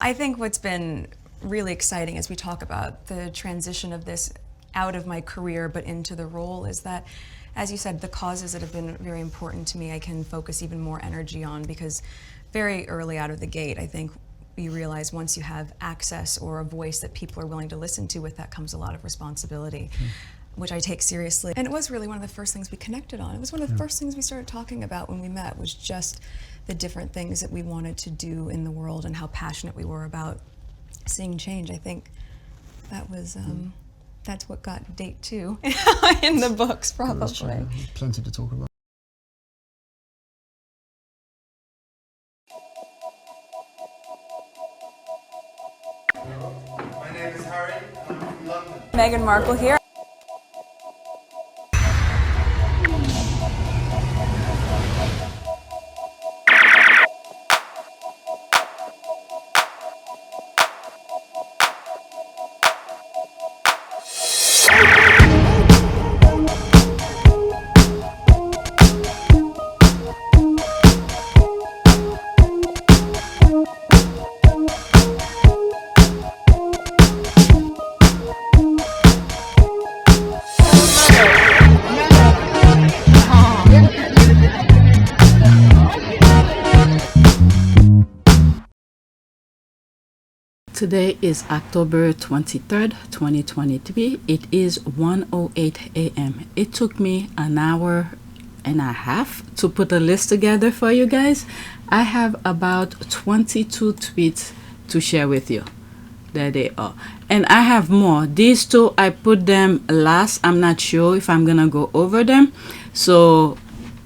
I think what's been really exciting as we talk about the transition of this out of my career but into the role is that, as you said, the causes that have been very important to me I can focus even more energy on, because very early out of the gate I think you realize once you have access or a voice that people are willing to listen to, with that comes a lot of responsibility, which I take seriously. And it was really one of the first things we connected on. It was one of the first things we started talking about when we met, was just the different things that we wanted to do in the world and how passionate we were about seeing change. I think that was, that's what got date 2 in the books, probably. Plenty to talk about. My name is Harry, I'm from London. Meghan Markle here. Today is October 23rd, 2023. It is 1:08 a.m. It took me an hour and a half to put a list together for you guys. I have about 22 tweets to share with you. There they are. And I have more. These two, I put them last. I'm not sure if I'm gonna go over them. So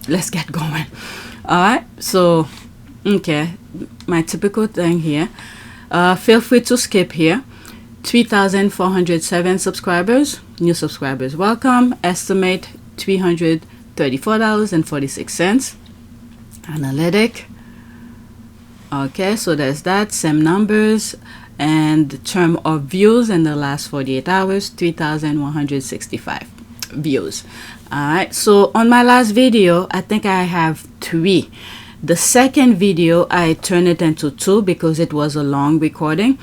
let's get going. Alright, so okay, my typical thing here. Feel free to skip here. 3,407 subscribers, new subscribers, welcome. Estimate $334.46. Analytic. Okay, so there's that. Same numbers. And term of views in the last 48 hours, 3,165 views. Alright, so on my last video, I think I have 3. The second video, I turned it into 2 because it was a long recording.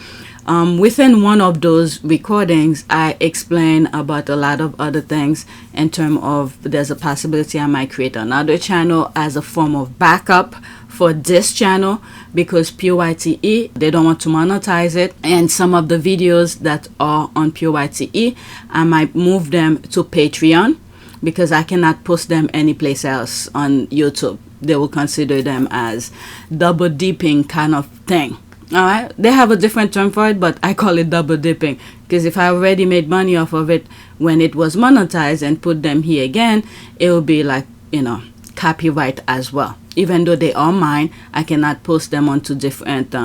Within one of those recordings, I explain about a lot of other things in terms of there's a possibility I might create another channel as a form of backup for this channel, because PYTE, they don't want to monetize it. And some of the videos that are on PYTE, I might move them to Patreon because I cannot post them anyplace else on YouTube. They will consider them as double dipping kind of thing. All right, they have a different term for it, but I call it double dipping because if I already made money off of it when it was monetized and put them here again, it will be like, you know, copyright as well. Even though they are mine, I cannot post them onto different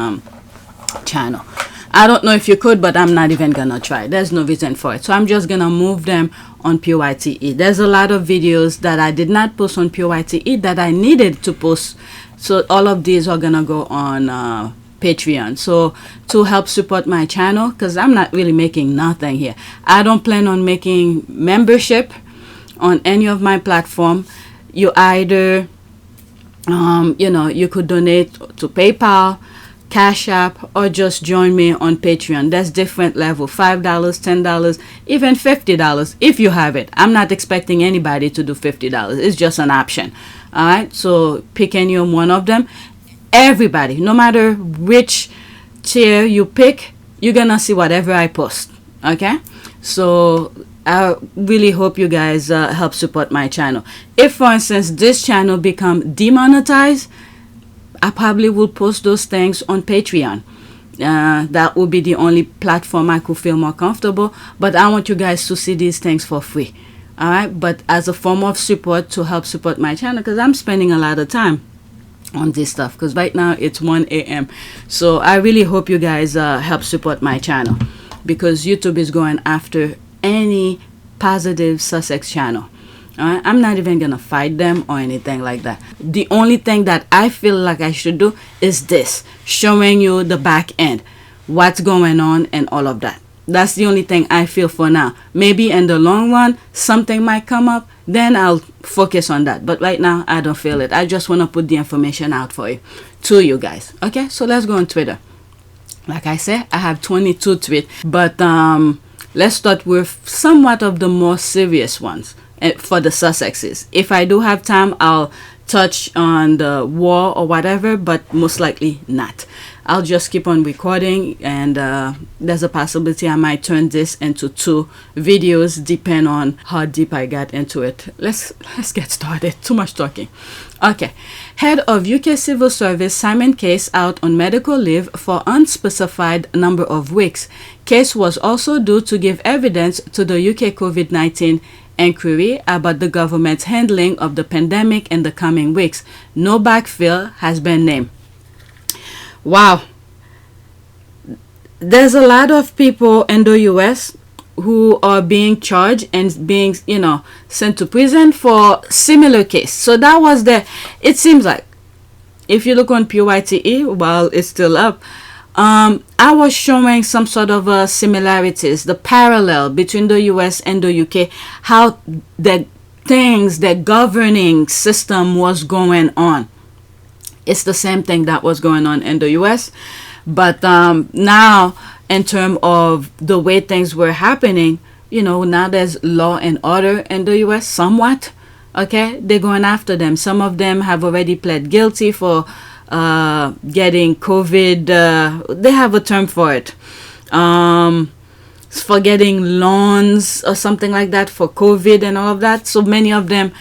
channel. I don't know if you could, but I'm not even gonna try. There's no reason for it. So I'm just gonna move them on PYTE. There's a lot of videos that I did not post on PYTE that I needed to post. So all of these are gonna go on Patreon. So to help support my channel, because I'm not really making nothing here. I don't plan on making membership on any of my platform. You either, you know, you could donate to PayPal, Cash App, or just join me on Patreon. That's different level, $5, $10, even $50 if you have it. I'm not expecting anybody to do $50. It's just an option. All right, so pick any one of them. Everybody, no matter which tier you pick, you're gonna see whatever I post. Okay, so I really hope you guys help support my channel. If, for instance, this channel become demonetized, I probably will post those things on Patreon. That would be the only platform I could feel more comfortable. But I want you guys to see these things for free. All right. But as a form of support to help support my channel, because I'm spending a lot of time on this stuff. Because right now it's 1 a.m. So I really hope you guys help support my channel, because YouTube is going after any positive Sussex channel. I'm not even gonna fight them or anything like that. The only thing that I feel like I should do is this, showing you the back end, what's going on and all of that. That's the only thing I feel for now. Maybe in the long run something might come up, then I'll focus on that. But right now I don't feel it. I just want to put the information out for you, to you guys. Okay, so let's go on Twitter. Like I said, I have 22 tweets, but let's start with somewhat of the more serious ones for the Sussexes. If I do have time, I'll touch on the war or whatever, but most likely not. I'll just keep on recording, and there's a possibility I might turn this into 2 videos, depending on how deep I got into it. Let's get started. Too much talking. Okay. Head of UK Civil Service Simon Case out on medical leave for unspecified number of weeks. Case was also due to give evidence to the UK COVID-19 inquiry about the government's handling of the pandemic in the coming weeks. No backfill has been named. Wow. There's a lot of people in the US who are being charged and being, sent to prison for similar case. So that was it seems like, if you look on PYTE, while it's still up, I was showing some sort of similarities, the parallel between the US and the UK, how the governing system was going on. It's the same thing that was going on in the US, but now in terms of the way things were happening, now there's law and order in the US somewhat. Okay, they're going after them. Some of them have already pled guilty for getting COVID. They have a term for it. For getting loans or something like that for COVID and all of that. So many of them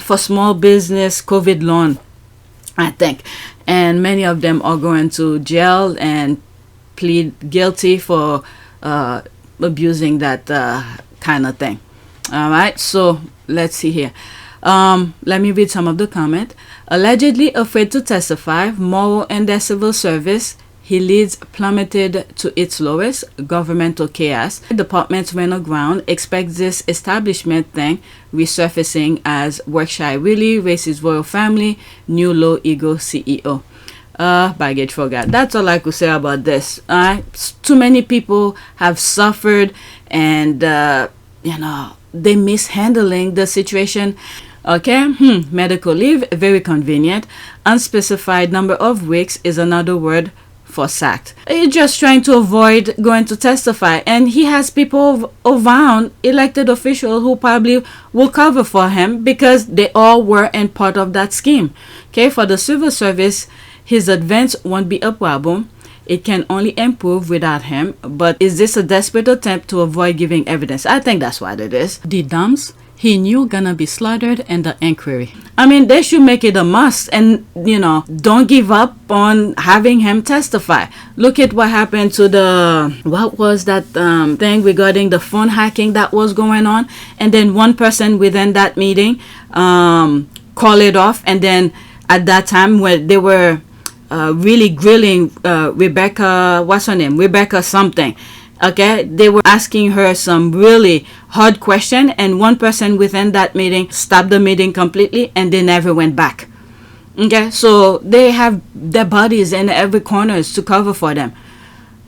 for small business COVID loan, I think. And many of them are going to jail and plead guilty for abusing that kind of thing. All right, so let's see here. Let me read some of the comment. Allegedly afraid to testify, moral in their civil service, he leads plummeted to its lowest, governmental chaos. Departments ran aground, expect this establishment thing resurfacing as work-shy Willie, racist royal family, new low ego CEO. Baggage forgot. That's all I could say about this. Too many people have suffered, and they mishandling the situation. Okay, medical leave, very convenient. Unspecified number of weeks is another word for sacked. He's just trying to avoid going to testify, and he has people around, elected officials, who probably will cover for him because they all were in part of that scheme. Okay, for the civil service, his advance won't be a problem. It can only improve without him. But is this a desperate attempt to avoid giving evidence? I think that's what it is. The dumps he knew gonna be slaughtered in the inquiry. I mean, they should make it a must, and don't give up on having him testify. Look at what happened to what was that thing regarding the phone hacking that was going on, and then one person within that meeting called it off, and then at that time when they were really grilling Rebecca, what's her name? Rebecca something. Okay, they were asking her some really hard question, and one person within that meeting stopped the meeting completely, and they never went back. Okay, so they have their bodies in every corners to cover for them.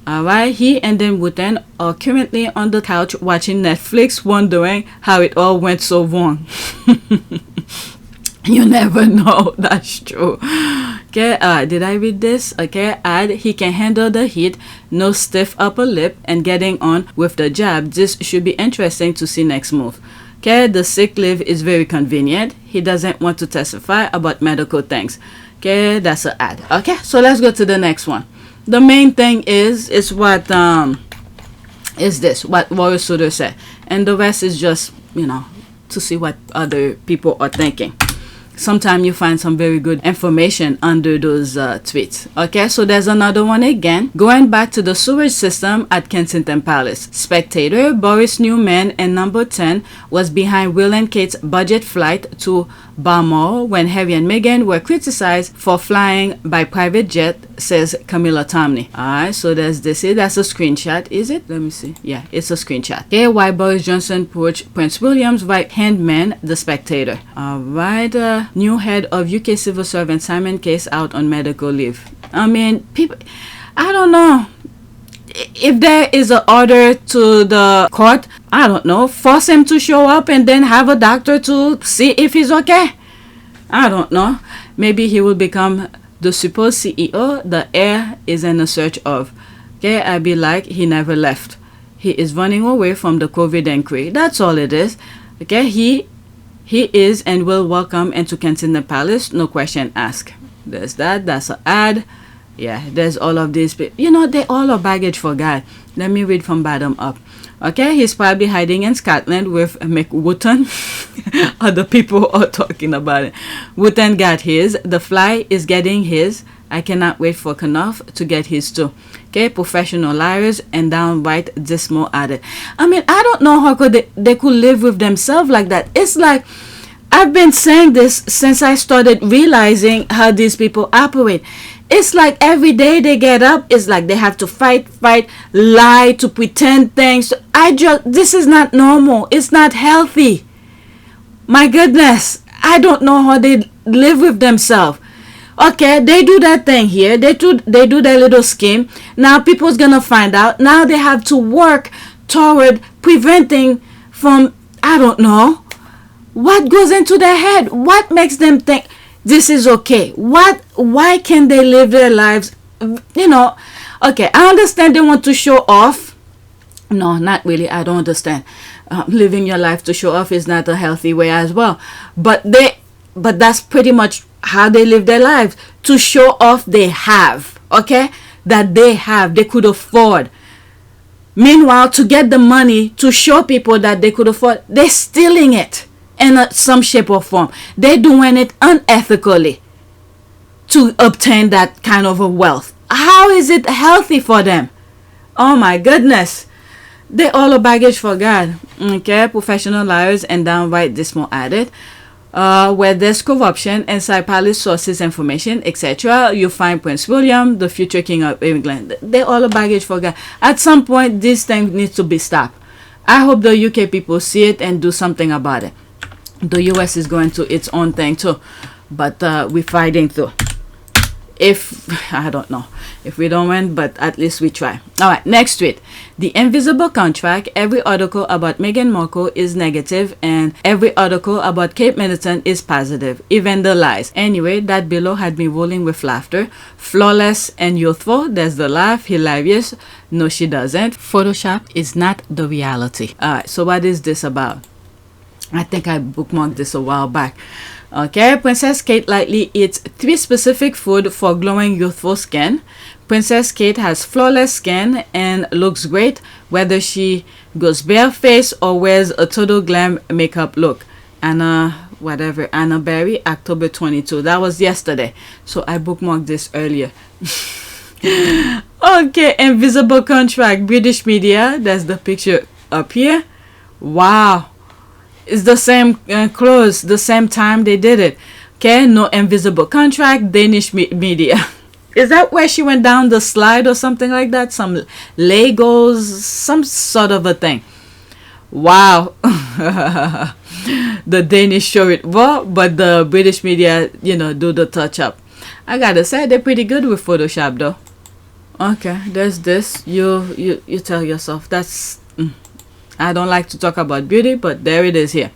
Alright, he and then Wooten are currently on the couch watching Netflix, wondering how it all went so wrong. You never know. That's true. Okay, did I read this? Okay, add, he can handle the heat, no stiff upper lip, and getting on with the job. This should be interesting to see next move. Okay, the sick leave is very convenient. He doesn't want to testify about medical things. Okay, that's an ad. Okay, so let's go to the next one. The main thing is what Royal Sutter said, and the rest is just to see what other people are thinking. Sometimes you find some very good information under those tweets. Okay, so there's another one again. Going back to the sewage system at Kensington Palace. Spectator, Boris Newman and number 10 was behind Will and Kate's budget flight to Balmoral when Harry and Meghan were criticized for flying by private jet, says Camilla Tomney. Alright, so there's this. That's a screenshot, is it? Let me see. Yeah, it's a screenshot. Okay, why Boris Johnson approached Prince William's right-hand man, the Spectator. Alright, new head of UK civil servant Simon Case out on medical leave. I mean, people, I don't know. If there is an order to the court, I don't know, force him to show up and then have a doctor to see if he's okay. I don't know. Maybe he will become the supposed CEO the heir is in a search of. Okay, I'd be like, he never left. He is running away from the COVID inquiry. That's all it is. Okay, he is and will welcome into Kensington Palace, no question asked. There's that. That's an ad. Yeah, there's all of these people. You know, they all are baggage for God. Let me read from bottom up. Okay, he's probably hiding in Scotland with McWooten. Other people are talking about it. Wooten got his. The Fly is getting his. I cannot wait for Knopf to get his too. Okay, professional liars and downright dismal at it. I mean, I don't know how they could live with themselves like that. It's like, I've been saying this since I started realizing how these people operate. It's like every day they get up, it's like they have to fight, lie, to pretend things. This is not normal. It's not healthy. My goodness, I don't know how they live with themselves. Okay, they do that thing here. They do their little scheme. Now people's gonna find out. Now they have to work toward preventing from, I don't know, what goes into their head. What makes them think this is okay? Why can't they live their lives? You know, okay, I understand they want to show off. No, not really. I don't understand. Living your life to show off is not a healthy way as well. But that's pretty much how they live their lives, to show off they have, okay, that they could afford. Meanwhile, to get the money to show people that they could afford, they're stealing it in some shape or form. They're doing it unethically to obtain that kind of a wealth. How is it healthy for them? Oh my goodness. They all are baggage for God. Okay, professional liars and downright dismal at it. Where there's corruption, inside palace sources, information, etc., you find Prince William, the future king of England. They're all a baggage for God. At some point, this thing needs to be stopped. I hope the UK people see it and do something about it. The US is going to its own thing too, but we're fighting through. I don't know if we don't win, but at least we try. All right, next tweet. The invisible contract. Every article about Meghan Markle is negative and every article about Kate Middleton is positive, even the lies. Anyway, that below had me rolling with laughter. Flawless and youthful. There's the laugh. Hilarious. No, she doesn't. Photoshop is not the reality. All right, so what is this about? I think I bookmarked this a while back. Okay, Princess Kate lightly eats 3 specific food for glowing youthful skin. Princess Kate has flawless skin and looks great whether she goes barefaced or wears a total glam makeup look. Anna Berry, October 22. That was yesterday, so I bookmarked this earlier. Okay, invisible contract. British media. That's the picture up here. Wow. It's the same clothes, the same time they did it. Okay, no invisible contract. Danish media. Is that where she went down the slide or something like that? Some Legos, some sort of a thing. Wow. The Danish show it well, but the British media, do the touch up. I gotta say, they're pretty good with Photoshop though. Okay, there's this. You tell yourself that's... I don't like to talk about beauty, but there it is here.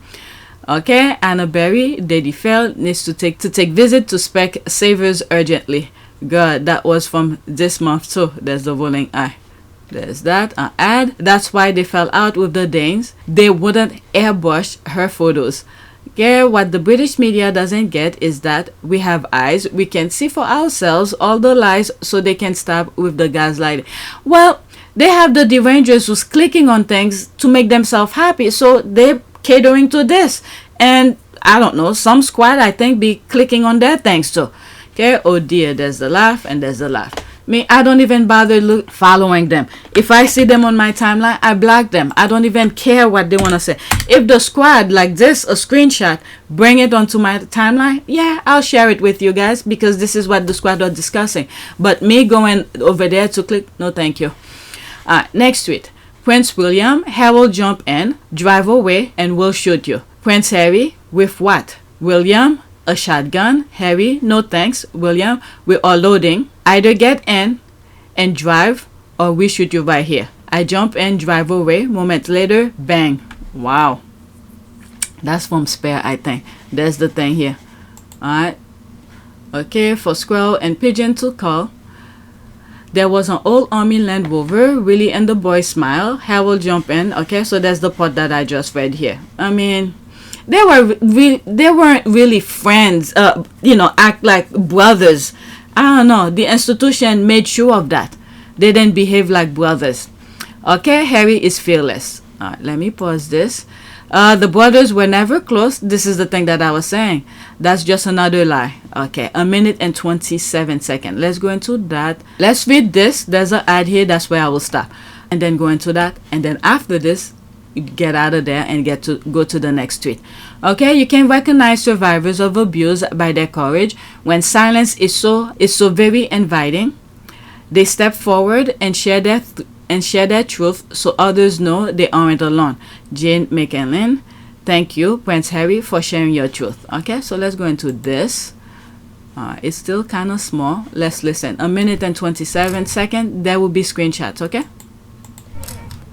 Okay, Anna Berry, Daddy Fell needs to take visit to Specsavers urgently. God, that was from this month too. There's the rolling eye. There's that ad. That's why they fell out with the Danes. They wouldn't airbrush her photos. Yeah, what the British media doesn't get is that we have eyes. We can see for ourselves all the lies, so they can stop with the gaslighting. Well, they have the derangers who's clicking on things to make themselves happy, so they're catering to this. And I don't know, some squad I think be clicking on their things too. Okay, oh dear, there's the laugh and there's the laugh. I don't even bother following them. If I see them on my timeline, I block them. I don't even care what they want to say. If the squad like this, a screenshot, bring it onto my timeline, yeah, I'll share it with you guys because this is what the squad are discussing. But me going over there to click, no thank you. Next tweet. Prince William, Harold jump in, drive away, and will shoot you. Prince Harry, with what? William, a shotgun. Harry, no thanks. William, we are loading. Either get in and drive, or we shoot you right here. I jump in, drive away. Moment later, bang. Wow. That's from Spare, I think. There's the thing here. Alright. Okay, for Squirrel and Pigeon to call. There was an old army Land Rover. Willie and the boy smile. Harold jump in. Okay, so that's the part that I just read here. I mean, they weren't really friends. Act like brothers. I don't know. The institution made sure of that. They didn't behave like brothers. Okay, Harry is fearless. All right, let me pause this. The brothers were never close. This is the thing that I was saying. That's just another lie. Okay, 1 minute and 27 seconds. Let's go into that. Let's read this. There's an ad here. That's where I will stop. And then go into that. And then after this, get out of there and go to the next tweet. Okay, you can recognize survivors of abuse by their courage. When silence is so very inviting, they step forward and share their truth so others know they aren't alone. Jane McKinley, thank you, Prince Harry, for sharing your truth. Okay, so let's go into this. It's still kind of small. Let's listen. 1 minute and 27 seconds. There will be screenshots, okay?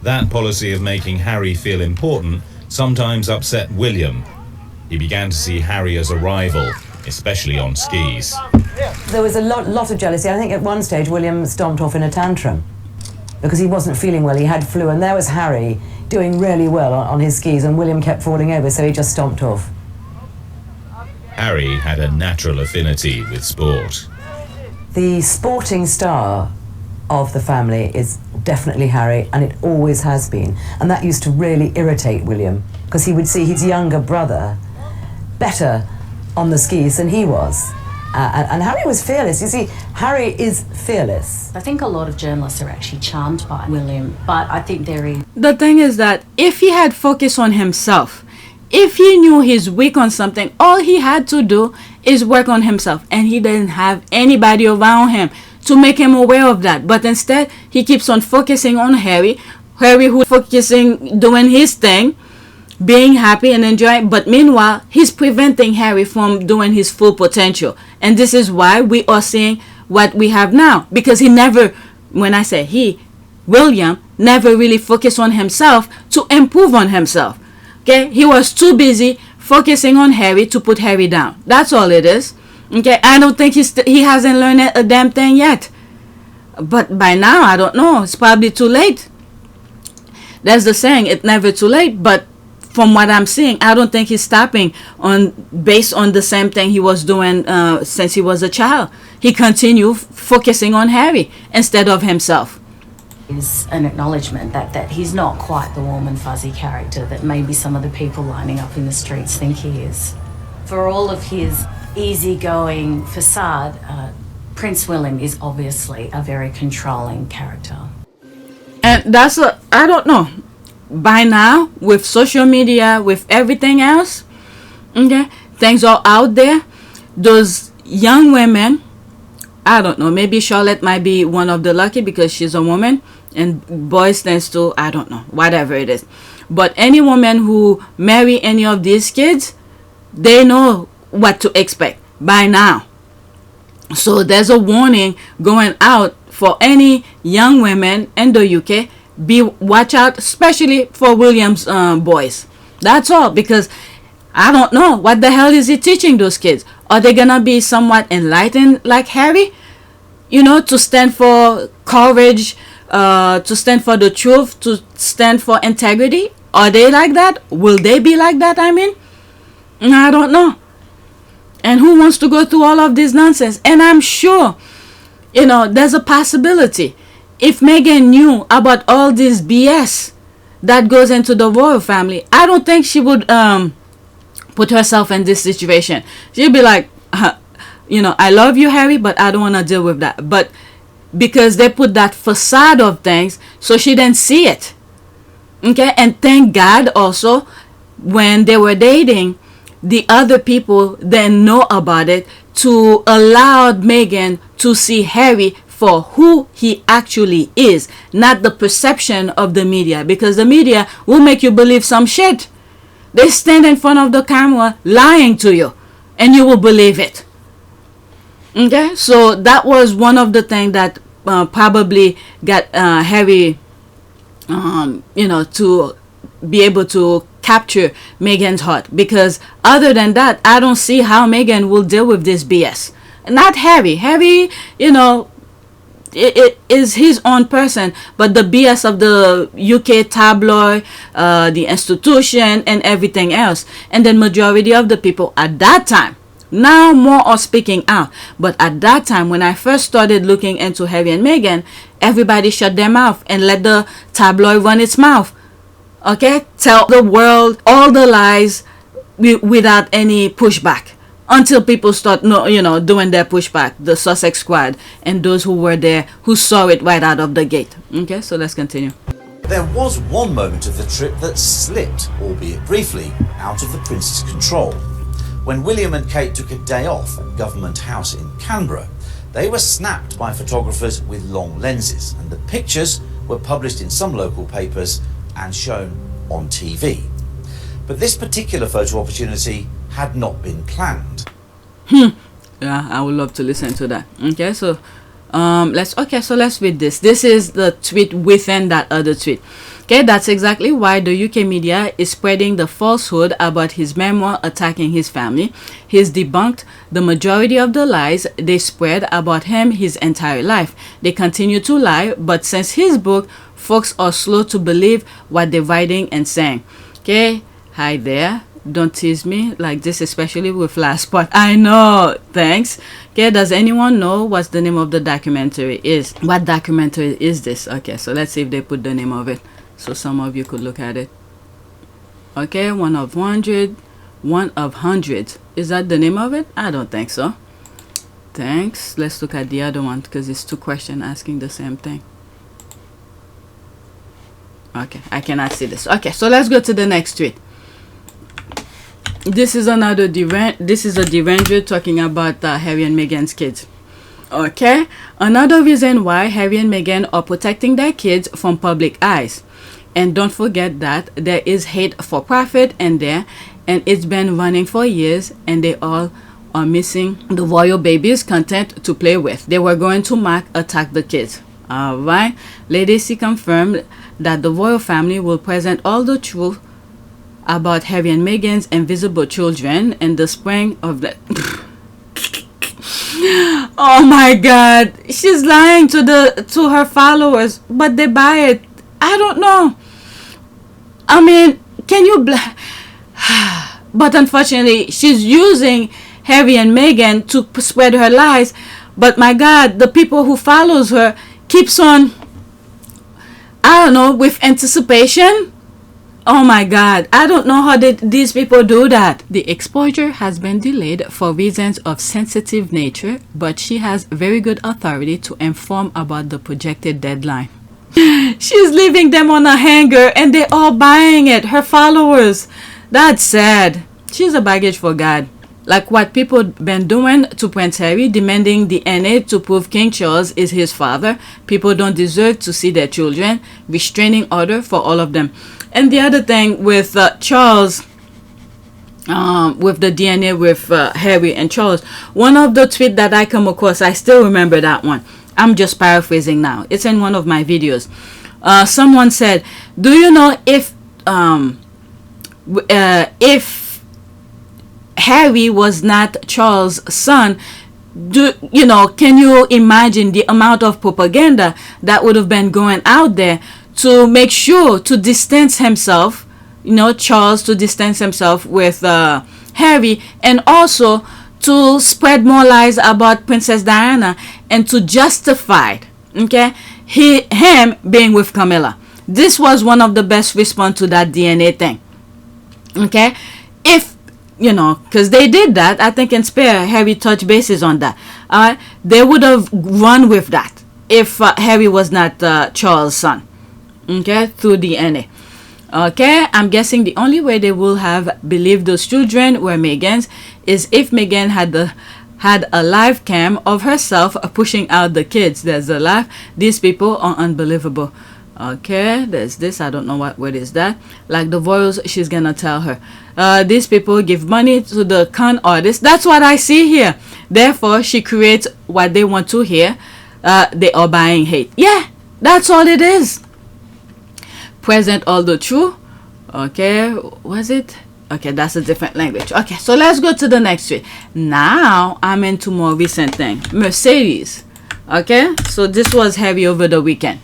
That policy of making Harry feel important sometimes upset William. He began to see Harry as a rival, especially on skis. There was a lot of jealousy. I think at one stage William stomped off in a tantrum because he wasn't feeling well. He had flu, and there was Harry doing really well on his skis, and William kept falling over, so he just stomped off. Harry had a natural affinity with sport. The sporting star of the family is definitely Harry, and it always has been. And that used to really irritate William, because he would see his younger brother better on the skis than he was. And Harry was fearless. You see, Harry is fearless. I think a lot of journalists are actually charmed by William, but I think there is... The thing is that if he had focused on himself, if he knew he's weak on something, all he had to do is work on himself, and he didn't have anybody around him to make him aware of that. But instead, he keeps on focusing on Harry who's focusing, doing his thing, being happy and enjoying, but meanwhile he's preventing Harry from doing his full potential. And this is why we are seeing what we have now, because he never, when I say he, William never really focused on himself to improve on himself. Okay, he was too busy focusing on Harry to put Harry down. That's all it is. Okay, I don't think he hasn't learned a damn thing yet, but by now I don't know, it's probably too late. That's the saying, it's never too late. But from what I'm seeing, I don't think he's stopping based on the same thing he was doing since he was a child. He continued focusing on Harry instead of himself. Is an acknowledgement that he's not quite the warm and fuzzy character that maybe some of the people lining up in the streets think he is. For all of his easygoing facade, Prince William is obviously a very controlling character. And I don't know. By now, with social media, with everything else, okay, things are out there. Those young women, I don't know, maybe Charlotte might be one of the lucky because she's a woman, and boys tends to, I don't know, whatever it is. But any woman who marry any of these kids, they know what to expect by now. So there's a warning going out for any young women in the UK. Watch out, especially for William's boys. That's all, because I don't know what the hell is he teaching those kids. Are they gonna be somewhat enlightened like Harry? You know, to stand for courage, to stand for the truth, to stand for integrity. Are they like that? Will they be like that? I mean, I don't know. And who wants to go through all of this nonsense? And I'm sure, you know, there's a possibility. If Meghan knew about all this BS that goes into the royal family, I don't think she would put herself in this situation. She'd be like, you know, I love you, Harry, but I don't want to deal with that. But because they put that facade of things, so she didn't see it. Okay, and thank God also, when they were dating, the other people didn't know about it to allow Meghan to see Harry for who he actually is, not the perception of the media, because the media will make you believe some shit. They stand in front of the camera lying to you, and you will believe it. Okay, so that was one of the things that probably got Harry, you know, to be able to capture Meghan's heart, because other than that, I don't see how Meghan will deal with this BS. Not Harry. Harry, you know, it is his own person, but the BS of the UK tabloid, the institution, and everything else. And then majority of the people at that time, now more are speaking out, but at that time when I first started looking into Harry and Meghan, everybody shut their mouth and let the tabloid run its mouth. Okay, tell the world all the lies without any pushback, until people start doing their pushback, the Sussex squad and those who were there, who saw it right out of the gate. Okay, so let's continue. There was one moment of the trip that slipped, albeit briefly, out of the Prince's control. When William and Kate took a day off at Government House in Canberra, they were snapped by photographers with long lenses, and the pictures were published in some local papers and shown on TV. But this particular photo opportunity had not been planned. Yeah, I would love to listen to that. Okay, so let's read this. This is the tweet within that other tweet. Okay, that's exactly why the UK media is spreading the falsehood about his memoir attacking his family. He's debunked the majority of the lies they spread about him his entire life. They continue to lie, but since his book, folks are slow to believe what they're writing and saying. Okay, hi there. Don't tease me like this, especially with last part. I know, thanks. Okay, does anyone know what the name of the documentary is? What documentary is this? Okay, so let's see if they put the name of it, so some of you could look at it. Okay, one of hundreds. Is that the name of it? I don't think so. Thanks. Let's look at the other one, because it's two questions asking the same thing. Okay, I cannot see this. Okay, so let's go to the next tweet. This is another this is a Deranger talking about Harry and Meghan's kids. Okay, another reason why Harry and Meghan are protecting their kids from public eyes. And don't forget that there is hate for profit in there, and it's been running for years, and they all are missing the royal baby's content to play with. They were going to attack the kids. Alright, Lady C confirmed that the royal family will present all the truth about Harry and Meghan's invisible children in the spring of the oh my god, she's lying to her followers, but they buy it. I don't know, I mean, can you but unfortunately she's using Harry and Meghan to spread her lies. But my god, the people who follows her keeps on, I don't know, with anticipation. Oh my god, I don't know how these people do that. The exposure has been delayed for reasons of sensitive nature, but she has very good authority to inform about the projected deadline. She's leaving them on a hanger and they're all buying it, her followers. That's sad. She's a baggage for God. Like what people been doing to Prince Harry, demanding DNA to prove King Charles is his father. People don't deserve to see their children. Restraining order for all of them. And the other thing with Charles, with the DNA with Harry and Charles, one of the tweets that I come across, I still remember that one. I'm just paraphrasing now. It's in one of my videos. Someone said, do you know if Harry was not Charles' son, can you imagine the amount of propaganda that would have been going out there to make sure to distance himself, Charles to distance himself with Harry, and also to spread more lies about Princess Diana and to justify, him being with Camilla. This was one of the best response to that DNA thing. Okay, if because they did that, I think in Spare Harry touched bases on that. They would have run with that if Harry was not Charles' son. Okay, through DNA. Okay, I'm guessing the only way they will have believed those children were Meghan's is if Meghan had a live cam of herself pushing out the kids. There's a laugh. These people are unbelievable. Okay, there's this. I don't know what is that. Like the royals, she's gonna tell her. These people give money to the con artists. That's what I see here. Therefore, she creates what they want to hear. They are buying hate. Yeah, that's all it is. Present all the truth. Okay, was it? Okay, that's a different language. Okay, so let's go to the next tweet. Now I'm into more recent thing. Mercedes Okay, so this was Harry over the weekend.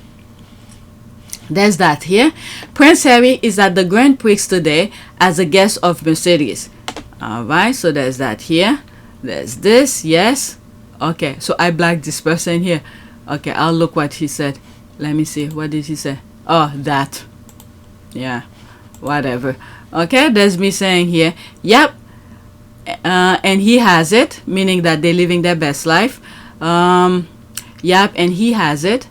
There's that here. Prince Harry is at the Grand Prix today as a guest of Mercedes. Alright, so there's that here. There's this, yes. Okay, so I blacked this person here. Okay, I'll look what he said. Let me see. What did he say? Oh, that. Yeah, whatever. Okay, there's me saying here, yep. And he has it, meaning that they're living their best life. Yep, and he has it.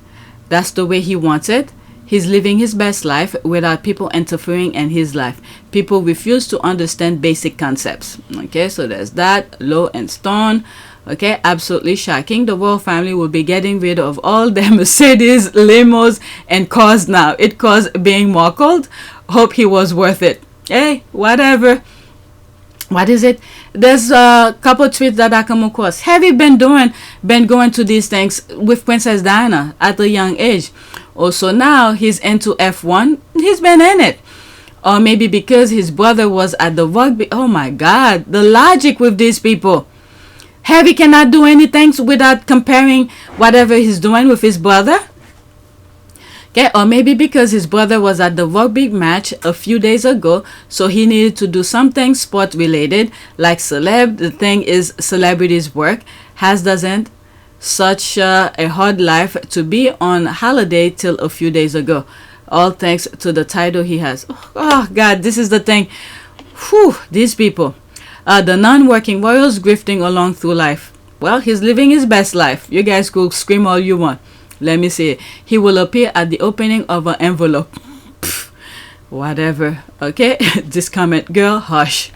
That's the way he wants it. He's living his best life without people interfering in his life. People refuse to understand basic concepts. Okay, so there's that. Low and Stone. Okay, absolutely shocking. The royal family will be getting rid of all their Mercedes, limos, and cars now. It caused being markled. Hope he was worth it. Hey, whatever. What is it? There's a couple tweets that I come across. Have you been going to these things with Princess Diana at a young age? Also now he's into F1. He's been in it. Or maybe because his brother was at the rugby. Oh my God, the logic with these people. Harry cannot do anything without comparing whatever he's doing with his brother. Okay, or maybe because his brother was at the rugby match a few days ago, so he needed to do something sport related, like celeb. The thing is, celebrities work, has doesn't such a hard life to be on holiday till a few days ago. All thanks to the title he has. Oh God, this is the thing. Whew, these people. The non-working royals grifting along through life. Well, he's living his best life. You guys could scream all you want. Let me see. He will appear at the opening of an envelope. Pfft, whatever. Okay, this comment, girl, hush.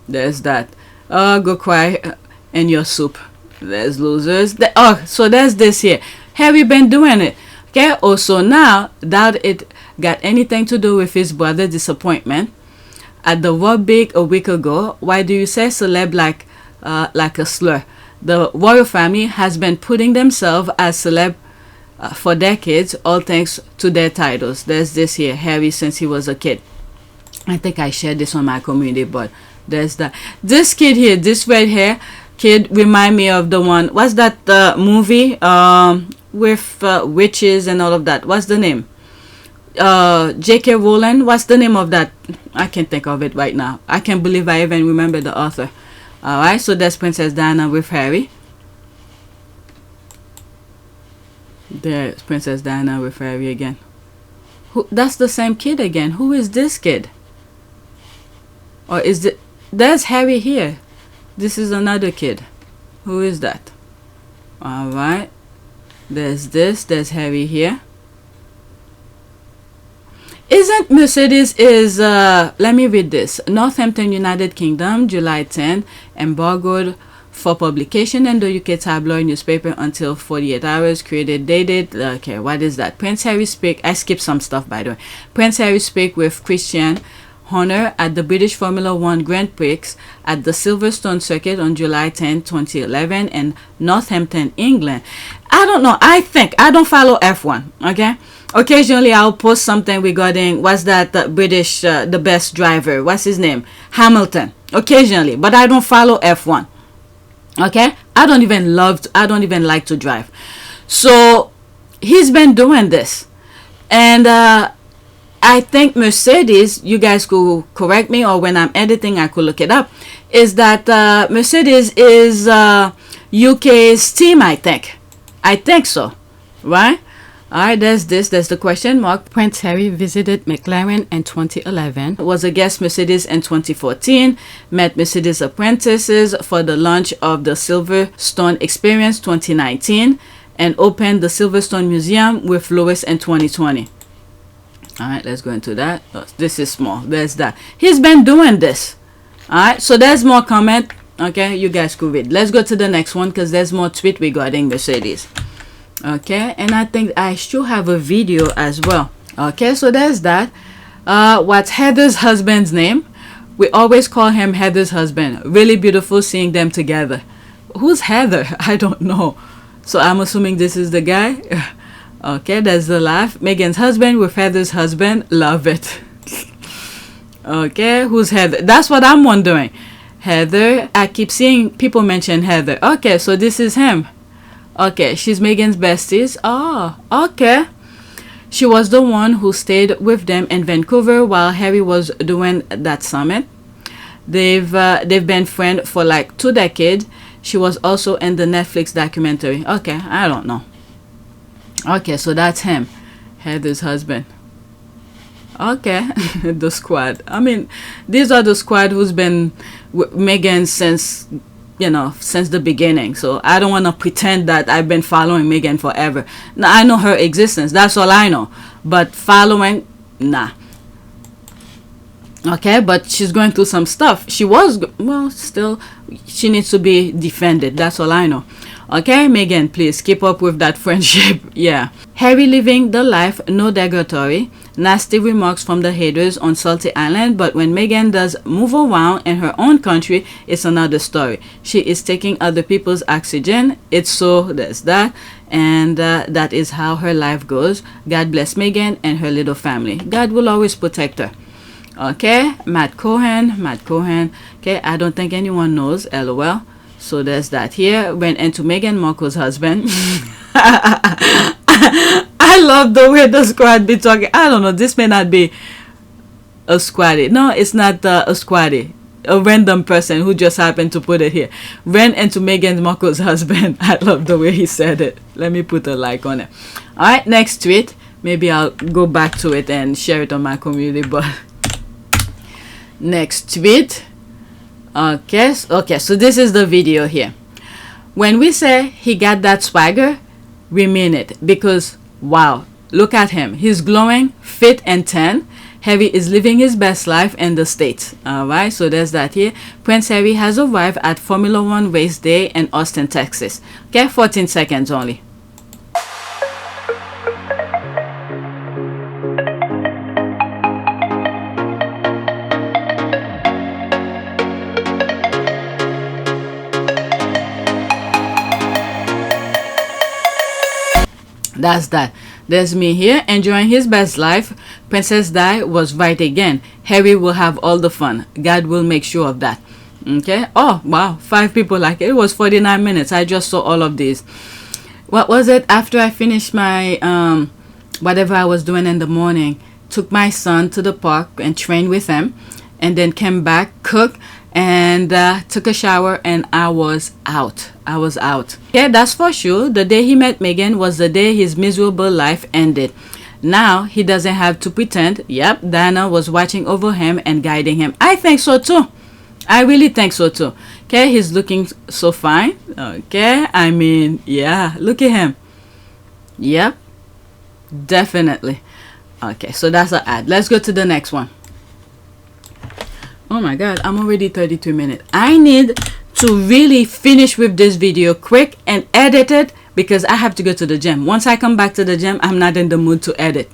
There's that. Go cry in your soup. There's losers. So there's this here. Have you been doing it? Okay, also now, doubt it got anything to do with his brother's disappointment. At the rugby a week ago, why do you say celeb like a slur? The royal family has been putting themselves as celeb for decades, all thanks to their titles. There's this here, Harry since he was a kid. I think I shared this on my community, but there's that. This kid here, this red hair kid, remind me of the one. What's that movie with witches and all of that? What's the name? J.K. Rowling. What's the name of that? I can't think of it right now. I can't believe I even remember the author. Alright, so that's Princess Diana with Harry. There's Princess Diana with Harry again. That's the same kid again. Who is this kid? Or is it? There's Harry here. This is another kid. Who is that? Alright. There's this. There's Harry here. Isn't Mercedes is, let me read this. Northampton, United Kingdom, July 10, embargoed for publication in the UK tabloid newspaper until 48 hours, created, dated. Okay, what is that? Prince Harry speak. I skipped some stuff, by the way. Prince Harry speak with Christian Horner at the British Formula 1 Grand Prix at the Silverstone circuit on July 10, 2011 in Northampton, England. I don't know. I don't follow F1, okay? Occasionally, I'll post something regarding what's that British, the best driver. What's his name? Hamilton. Occasionally, but I don't follow F1. Okay? I don't even like to drive. So, he's been doing this. And I think Mercedes, you guys could correct me, or when I'm editing, I could look it up, is that Mercedes is UK's team, I think. I think so. Right? Alright, there's the question mark. Prince Harry visited McLaren in 2011, was a guest Mercedes in 2014, met Mercedes apprentices for the launch of the Silverstone Experience 2019, and opened the Silverstone Museum with Lewis in 2020. Alright, let's go into that. Oh, this is small. There's that. He's been doing this. Alright, so there's more comment. Okay, you guys could read. Let's go to the next one because there's more tweet regarding Mercedes. Okay, and I think I should have a video as well. Okay, so there's that. What's Heather's husband's name? We always call him Heather's husband. Really beautiful seeing them together. Who's Heather? I don't know. So I'm assuming this is the guy. Okay, that's the laugh. Megan's husband with Heather's husband. Love it. Okay, who's Heather? That's what I'm wondering. Heather. I keep seeing people mention Heather. Okay, so this is him. Okay, she's Meghan's besties. Oh, okay. She was the one who stayed with them in Vancouver while Harry was doing that summit. They've been friends for like 2 decades. She was also in the Netflix documentary. Okay, I don't know. Okay, so that's him, Heather's husband. Okay, the squad. I mean, these are the squad who's been with Meghan since, you know, since the beginning. So I don't want to pretend that I've been following Meghan forever. Now, I know her existence. That's all I know. But following, nah. Okay, but she's going through some stuff. She was, well, still, she needs to be defended. That's all I know. Okay, Meghan, please keep up with that friendship. Yeah. Harry living the life, no derogatory. Nasty remarks from the haters on Salty Island, but when Meghan does move around in her own country, it's another story. She is taking other people's oxygen. It's so there's that, and that is how her life goes. God bless Meghan and her little family. God will always protect her. Okay, Matt Cohen. Okay, I don't think anyone knows, lol. So there's that here. Went into Meghan Markle's husband. I love the way the squad be talking. I don't know, this may not be a squaddy. No, it's not a squaddy. A random person who just happened to put it here. Ran into Meghan Markle's husband. I love the way he said it. Let me put a like on it. Alright, next tweet. Maybe I'll go back to it and share it on my community, but next tweet. Okay, so this is the video here. When we say he got that swagger, we mean it, because wow, look at him. He's glowing, fit and tan. Harry is living his best life in the States. Alright, so there's that here. Prince Harry has arrived at Formula One race day in Austin, Texas. Okay, 14 seconds only. That's that. There's me here enjoying his best life. Princess Di was right again. Harry will have all the fun. God will make sure of that. Okay. Oh wow, 5 people like it. It was 49 minutes. I just saw all of these. What was it? After I finished my whatever I was doing in the morning, took my son to the park and trained with him, and then came back, cooked, and took a shower, and I was out. Yeah, that's for sure. The day he met Meghan was the day his miserable life ended. Now he doesn't have to pretend. Yep, Diana was watching over him and guiding him. I think so too. I really think so too. Okay, he's looking so fine. Okay, I mean, yeah, look at him. Yep, definitely. Okay, so that's an ad. Let's go to the next one. Oh my god, I'm already 32 minutes. I need to really finish with this video quick and edit it, because I have to go to the gym. Once I come back to the gym, I'm not in the mood to edit.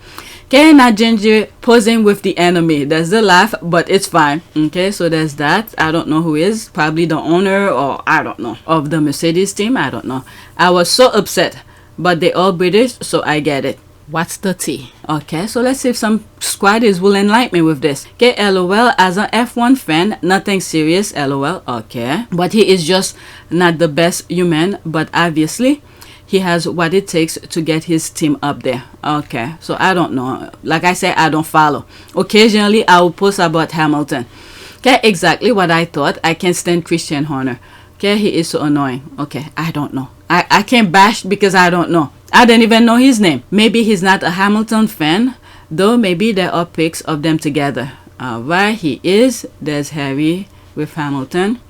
Okay, now Ginger posing with the enemy. There's the laugh, but it's fine. Okay, so there's that. I don't know who is. Probably the owner, or I don't know, of the Mercedes team. I don't know. I was so upset, but they all British, so I get it. What's the tea? Okay, so let's see if some squaddies will enlighten me with this. Okay, lol, as an F1 fan, nothing serious, lol. Okay, but he is just not the best human, but obviously he has what it takes to get his team up there. Okay, so I don't know. Like I said, I don't follow. Occasionally I will post about Hamilton. Okay, exactly what I thought. I can't stand Christian Horner. Okay, he is so annoying. Okay, I don't know. I can't bash because I don't know. I don't even know his name. Maybe he's not a Hamilton fan, though maybe there are pics of them together. Alright, he is. There's Harry with Hamilton.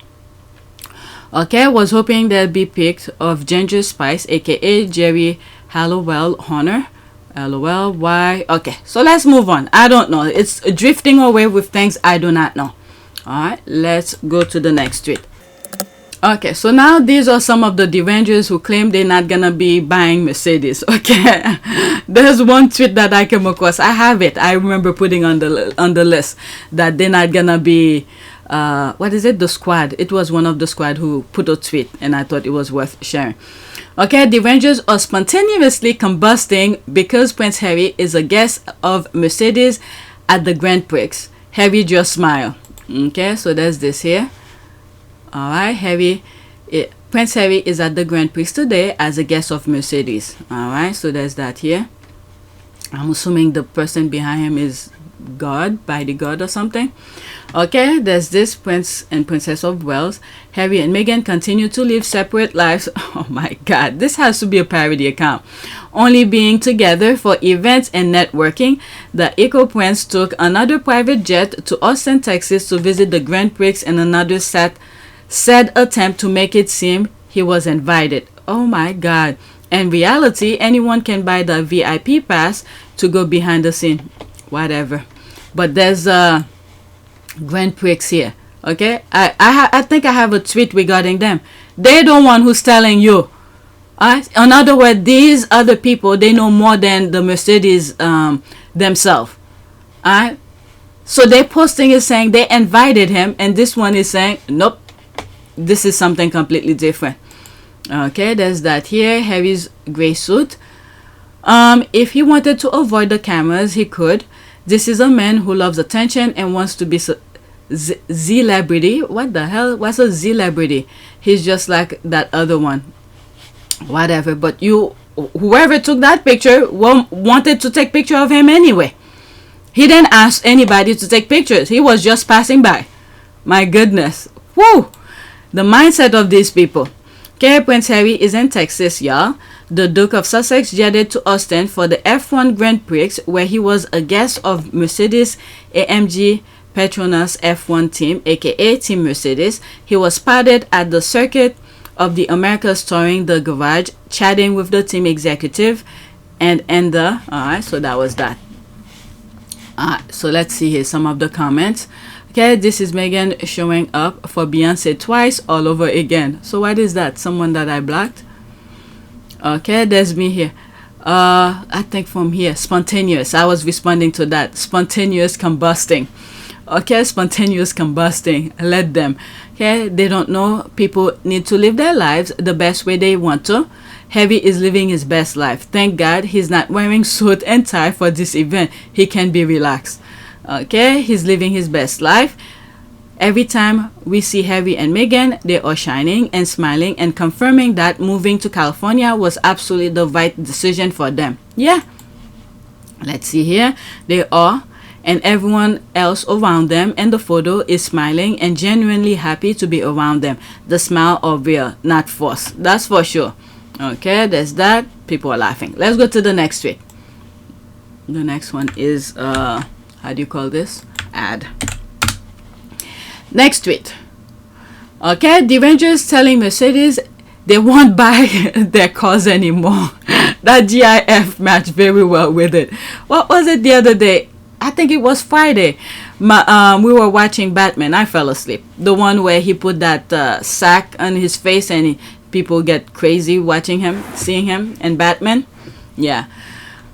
Okay, was hoping there'd be pics of Ginger Spice, aka Jerry Hallowell Horner. LOL, why? Okay, so let's move on. I don't know. It's drifting away with things I do not know. Alright, let's go to the next tweet. Okay, so now these are some of the Derangers who claim they're not gonna be buying Mercedes. Okay, there's one tweet that I came across. I have it. I remember putting on the list that they're not gonna be. What is it? The squad. It was one of the squad who put a tweet, and I thought it was worth sharing. Okay, Derangers are spontaneously combusting because Prince Harry is a guest of Mercedes at the Grand Prix. Harry just smile. Okay, so there's this here. Alright, Harry Prince Harry is at the Grand Prix today as a guest of Mercedes. Alright, so there's that here. I'm assuming the person behind him is God, by the God or something. Okay, there's this Prince and Princess of Wales. Harry and Meghan continue to live separate lives. Oh my God, this has to be a parody account. Only being together for events and networking, the Eco Prince took another private jet to Austin, Texas to visit the Grand Prix in another sad attempt to make it seem he was invited. Oh my God. In reality, anyone can buy the VIP pass to go behind the scene. Whatever. But there's a Grand Prix here. Okay? I think I have a tweet regarding them. They're the one who's telling you. In other words, these other people, they know more than the Mercedes themselves. So their posting is saying they invited him, and this one is saying, nope, this is something completely different. Okay, there's that here. Harry's gray suit. If he wanted to avoid the cameras, he could. This is a man who loves attention and wants to be celebrity. What the hell? What's a celebrity? He's just like that other one. Whatever. But whoever took that picture wanted to take picture of him anyway. He didn't ask anybody to take pictures. He was just passing by. My goodness. Woo! The mindset of these people. Okay, Prince Harry is in Texas, y'all. The Duke of Sussex jetted to Austin for the F1 Grand Prix, where he was a guest of Mercedes AMG Petronas F1 team, aka Team Mercedes. He was spotted at the circuit of the Americas touring the garage, chatting with the team executive and the... Alright, so that was that. So let's see here some of the comments. Okay, this is Meghan showing up for Beyonce twice all over again. So what is that? Someone that I blocked? Okay, there's me here. I think from here, spontaneous. I was responding to that. Spontaneous combusting. Okay, spontaneous combusting. Let them. Okay, they don't know. People need to live their lives the best way they want to. Harry is living his best life. Thank God he's not wearing suit and tie for this event. He can be relaxed. Okay, he's living his best life. Every time we see Harry and Meghan, they are shining and smiling and confirming that moving to California was absolutely the right decision for them. Yeah. Let's see here. They are, and everyone else around them in the photo is smiling and genuinely happy to be around them. The smile are real, not forced. That's for sure. Okay, there's that. People are laughing. Let's go to the next tweet. The next one is, how do you call this? Ad. Next tweet. Okay, Derangers telling Mercedes they won't buy their cars anymore. That GIF matched very well with it. What was it the other day? I think it was Friday. We were watching Batman. I fell asleep. The one where he put that sack on his face and people get crazy watching him, seeing him in Batman. Yeah.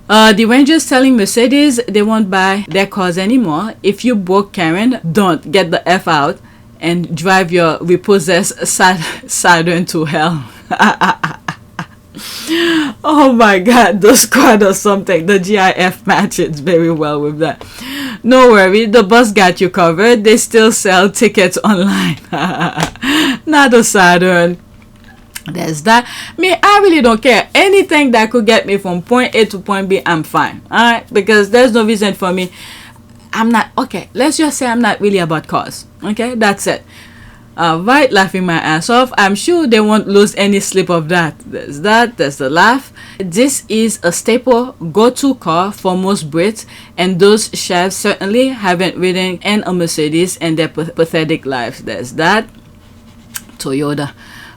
The Rangers telling Mercedes they won't buy their cars anymore. If you broke Karen, don't get the F out and drive your repossessed Saturn to hell. Oh my God, the squad or something. The GIF matches very well with that. No worry, the bus got you covered. They still sell tickets online. Not a Saturn. There's that. Me, I really don't care. Anything that could get me from point A to point B, I'm fine. Alright? Because there's no reason for me. I'm not, okay, let's just say I'm not really about cars. Okay? That's it. Alright, laughing my ass off. I'm sure they won't lose any sleep of that. There's that. There's the laugh. This is a staple go-to car for most Brits, and those chefs certainly haven't ridden in a Mercedes in their pathetic lives. There's that. Toyota.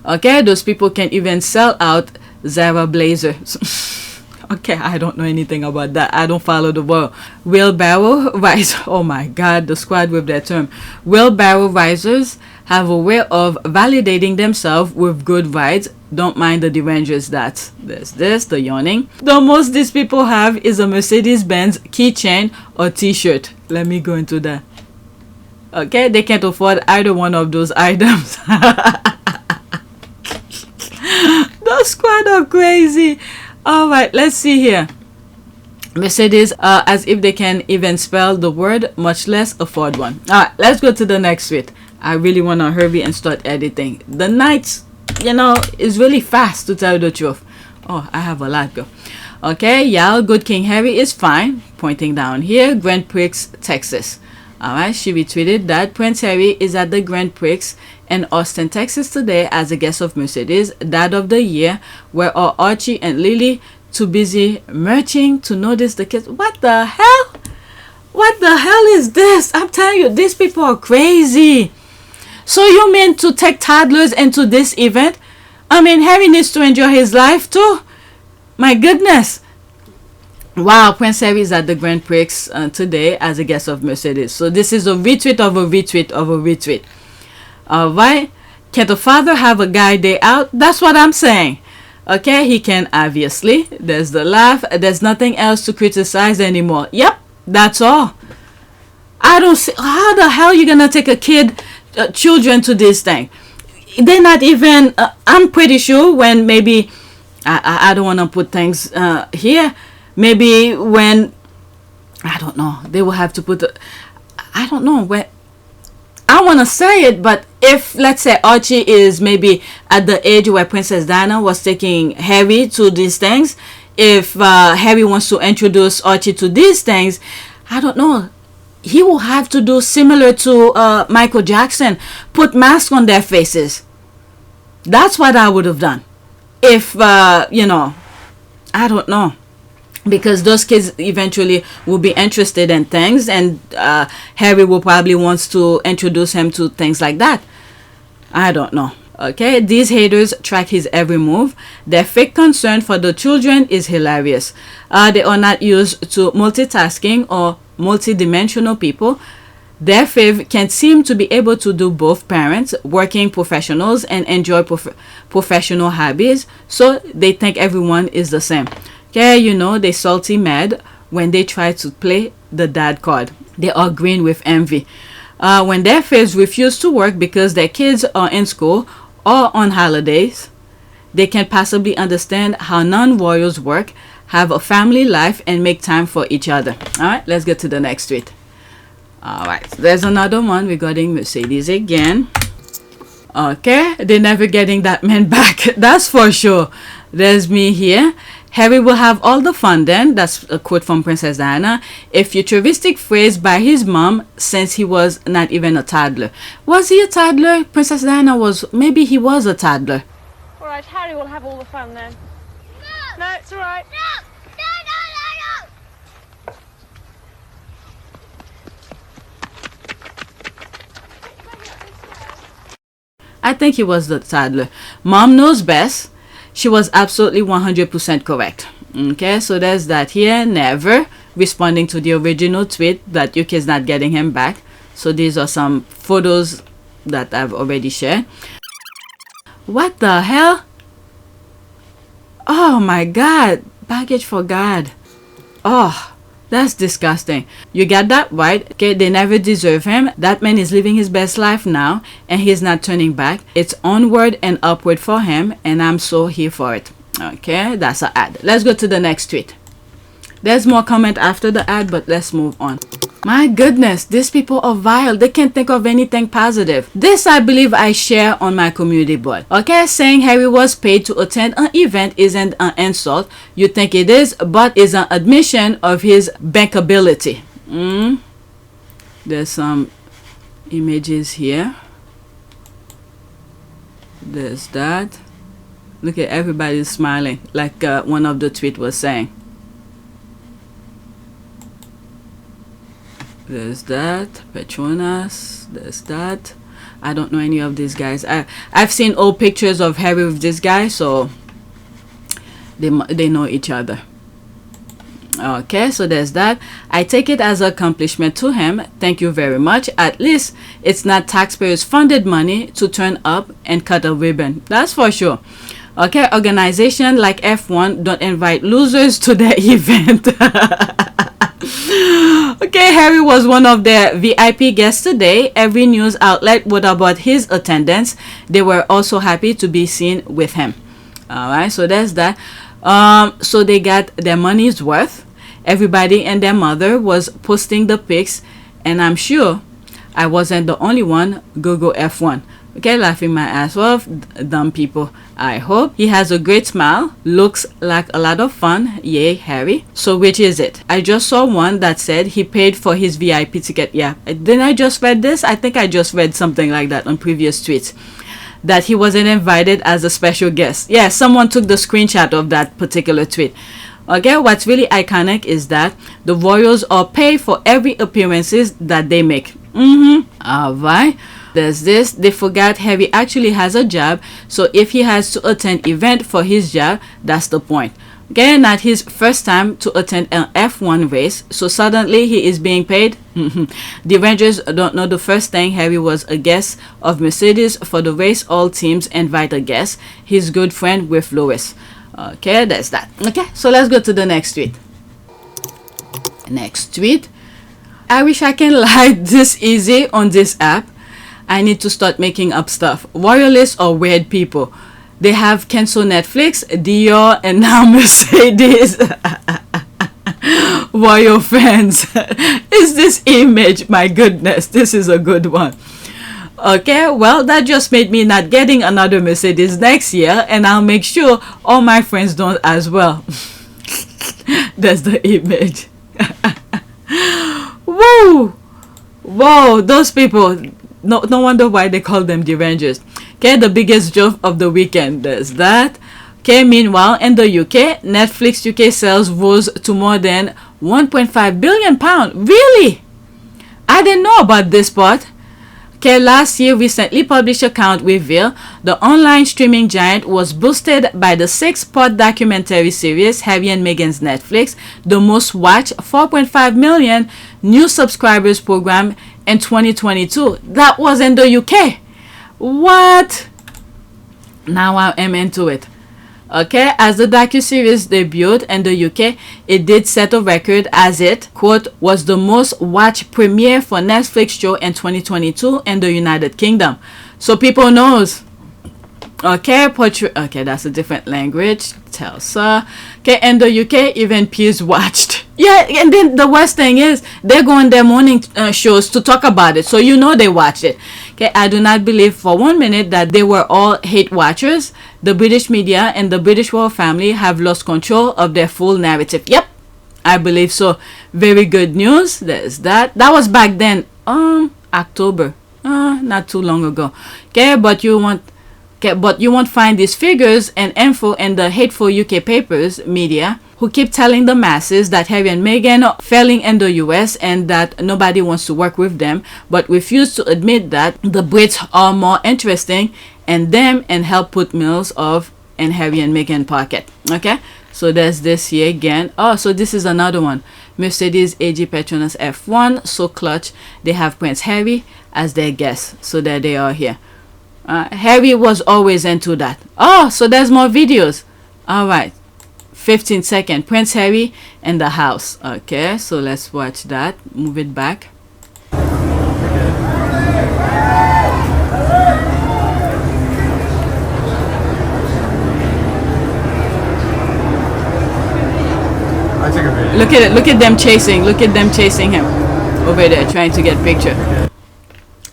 Okay, those people can even sell out Zara blazers. Okay, I don't know anything about that. I don't follow the world. Wheelbarrow risers. Oh my God, the squad with their term. Wheelbarrow risers have a way of validating themselves with good rides. Don't mind the Derangers that. There's this, the yawning. The most these people have is a Mercedes-Benz keychain or t-shirt. Let me go into that. Okay, they can't afford either one of those items. The squad are crazy. Alright, let's see here. Mercedes, as if they can even spell the word, much less afford one. Alright, let's go to the next tweet. I really want to hurry and start editing. The Knights you know, is really fast, to tell you the truth. Oh, I have a lot go. Okay, yeah, good King Harry is fine. Pointing down here, Grand Prix, Texas. Alright, she retweeted that Prince Harry is at the Grand Prix in Austin, Texas today as a guest of Mercedes, Dad of the Year, where are Archie and Lily too busy merching to notice the kids. What the hell? What the hell is this? I'm telling you, these people are crazy. So you mean to take toddlers into this event? I mean, Harry needs to enjoy his life too. My goodness. Wow, Prince Harry is at the Grand Prix today as a guest of Mercedes. So this is a retweet of a retweet of a retweet. Alright. Can the father have a guy day out? That's what I'm saying. Okay, he can, obviously. There's the laugh. There's nothing else to criticize anymore. Yep, that's all. I don't see how the hell you gonna take a kid, children to this thing. They're not even, I'm pretty sure when maybe, I don't want to put things here. Maybe when, I don't know, they will have to put, I don't know, when, I want to say it, but if, let's say, Archie is maybe at the age where Princess Diana was taking Harry to these things, if Harry wants to introduce Archie to these things, I don't know, he will have to do similar to Michael Jackson, put masks on their faces. That's what I would have done. If, you know, I don't know. Because those kids eventually will be interested in things, and Harry will probably wants to introduce him to things like that. I don't know. Okay, these haters track his every move. Their fake concern for the children is hilarious. They are not used to multitasking or multidimensional people. Their fave can seem to be able to do both parents, working professionals, and enjoy professional hobbies, so they think everyone is the same. Okay, you know, they salty mad when they try to play the dad card. They are green with envy. When their faves refuse to work because their kids are in school or on holidays, they can possibly understand how non-royals work, have a family life, and make time for each other. Alright, let's get to the next tweet. Alright, there's another one regarding Mercedes again. Okay, they're never getting that man back. That's for sure. There's me here. Harry will have all the fun then. That's a quote from Princess Diana. A futuristic phrase by his mom since he was not even a toddler. Was he a toddler? Princess Diana was, maybe he was a toddler. Alright, Harry will have all the fun then. No! No, it's alright. No! No, no, no, no! I think he was the toddler. Mom knows best. She was absolutely 100% correct. Okay, so there's that here. Never responding to the original tweet that your kid's not getting him back. So these are some photos that I've already shared. What the hell? Oh my God. Baggage for God. Oh, that's disgusting. You got that right. Okay, they never deserve him. That man is living his best life now, and he's not turning back. It's onward and upward for him, and I'm so here for it. Okay, that's an ad. Let's go to the next tweet. There's more comment after the ad, but let's move on. My goodness, these people are vile. They can't think of anything positive. This, I believe, I share on my community board. Okay, saying Harry was paid to attend an event isn't an insult. You think it is, but is an admission of his bankability. There's some images here. There's that. Look at everybody smiling, like one of the tweet was saying. There's that, Petronas, there's that. I don't know any of these guys. I've seen old pictures of Harry with this guy, so they know each other. Okay, so there's that. I take it as an accomplishment to him. Thank you very much. At least it's not taxpayers funded money to turn up and cut a ribbon. That's for sure. Okay, organization like F1 don't invite losers to their event. Okay, Harry was one of their VIP guests today. Every news outlet wrote about his attendance. They were also happy to be seen with him. Alright, so there's that. So they got their money's worth. Everybody and their mother was posting the pics, and I'm sure I wasn't the only one. Google F1. Okay, laughing my ass off, dumb people. I hope he has a great smile, looks like a lot of fun. Yay, Harry. So which is it? I just saw one that said he paid for his VIP ticket. Yeah, didn't I just read this? I think I just read something like that on previous tweets, that he wasn't invited as a special guest. Yeah, someone took the screenshot of that particular tweet. Okay, what's really iconic is that the Royals are paid for every appearances that they make. Alright, there's this. They forgot Harry actually has a job, so if he has to attend event for his job, that's the point. Okay, not his first time to attend an F1 race, so suddenly he is being paid. The Rangers don't know the first thing Harry was a guest of Mercedes for the race. All teams invite a guest. His good friend with Lewis. Okay, that's that. Okay, so let's go to the next tweet. Next tweet. I wish I can lie this easy on this app. I need to start making up stuff. Royalists are weird people. They have cancelled Netflix, Dior, and now Mercedes. Royal fans. Is this image? My goodness, this is a good one. Okay, well, that just made me not getting another Mercedes next year, and I'll make sure all my friends don't as well. That's the image. Whoa! Whoa, those people. No wonder why they call them Derangers. Okay, the biggest joke of the weekend. There's that. Okay, meanwhile, in the UK, Netflix UK sales rose to more than £1.5 billion. Really? I didn't know about this part. Okay, last year, recently published account reveal the online streaming giant was boosted by the 6-part documentary series Harry and Meghan's Netflix, the most watched 4.5 million new subscribers program in 2022. That was in the UK. What? Now I am into it. Okay, as the docuseries debuted in the UK, it did set a record as it, quote, was the most watched premiere for Netflix show in 2022 in the United Kingdom. So people knows. Okay, okay, that's a different language. Telsa. Okay, in the UK, even peers watched. Yeah, and then the worst thing is, they go on their morning shows to talk about it, so you know they watched it. Okay, I do not believe for 1 minute that they were all hate watchers. The British media and the British royal family have lost control of their full narrative. Yep, I believe so. Very good news. There's that. That was back then, October, not too long ago. Okay, but you won't find these figures and info in the hateful UK papers, media, who keep telling the masses that Harry and Meghan are failing in the US and that nobody wants to work with them, but refuse to admit that the Brits are more interesting in them and help put millions of in Harry and Meghan pocket. Okay, so there's this here again. Oh, so this is another one. Mercedes AG Petronas F1, so clutch. They have Prince Harry as their guest. So there they are here. Harry was always into that. Oh, so there's more videos. All right. 15 seconds. Prince Harry in the house. Okay, so let's watch that. Move it back. Look at it. Look at them chasing. Look at them chasing him over there, trying to get picture.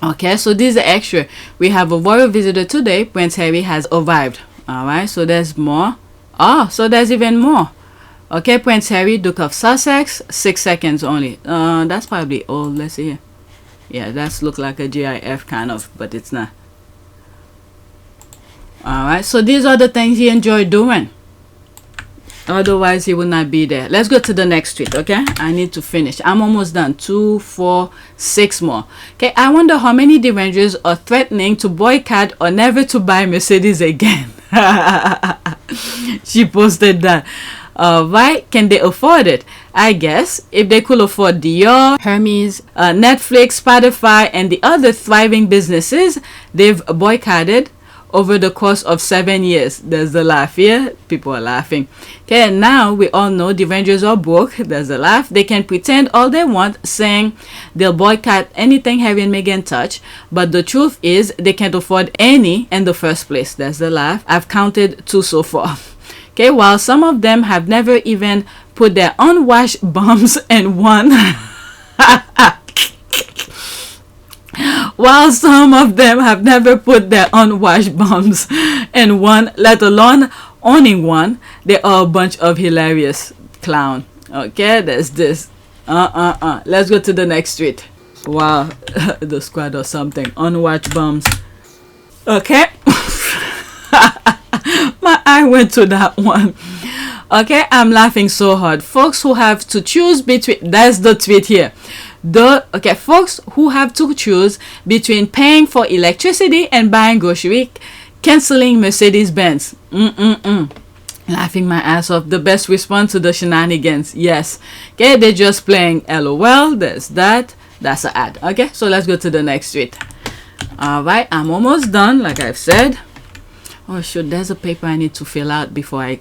Okay, so this is the extra. We have a royal visitor today. Prince Harry has arrived. All right, so there's more. Oh, so there's even more. Okay, Prince Harry, Duke of Sussex, 6 seconds only. That's probably old. Let's see here. Yeah, that's look like a GIF kind of, but it's not. All right, so these are the things he enjoyed doing. Otherwise, he would not be there. Let's go to the next tweet, okay? I need to finish. I'm almost done. 2, 4, 6 more. Okay, I wonder how many Derangers are threatening to boycott or never to buy Mercedes again. She posted that. Right? Can they afford it? I guess if they could afford Dior, Hermes, Netflix, Spotify, and the other thriving businesses they've boycotted over the course of 7 years. There's the laugh here. People are laughing. Okay, and now we all know the Rangers are broke. There's a laugh. They can pretend all they want, saying they'll boycott anything Harry and Meghan touch, but the truth is they can't afford any in the first place. There's the laugh. I've counted 2 so far. Okay, while some of them have never even put their unwashed bums in one. What while some of them have never put their unwashed bums in one, let alone owning one, they are a bunch of hilarious clown. Okay, there's this. Let's go to the next tweet. Wow, the squad or something. Unwashed bums. Okay. My eye went to that one. Okay, I'm laughing so hard. Folks who have to choose between, that's the tweet here. Folks who have to choose between paying for electricity and buying grocery, canceling Mercedes Benz. Laughing my ass off. The best response to the shenanigans. Yes. Okay, they're just playing LOL. There's that. That's an ad. Okay, so let's go to the next tweet. Alright, I'm almost done, like I've said. Oh shoot, there's a paper I need to fill out before I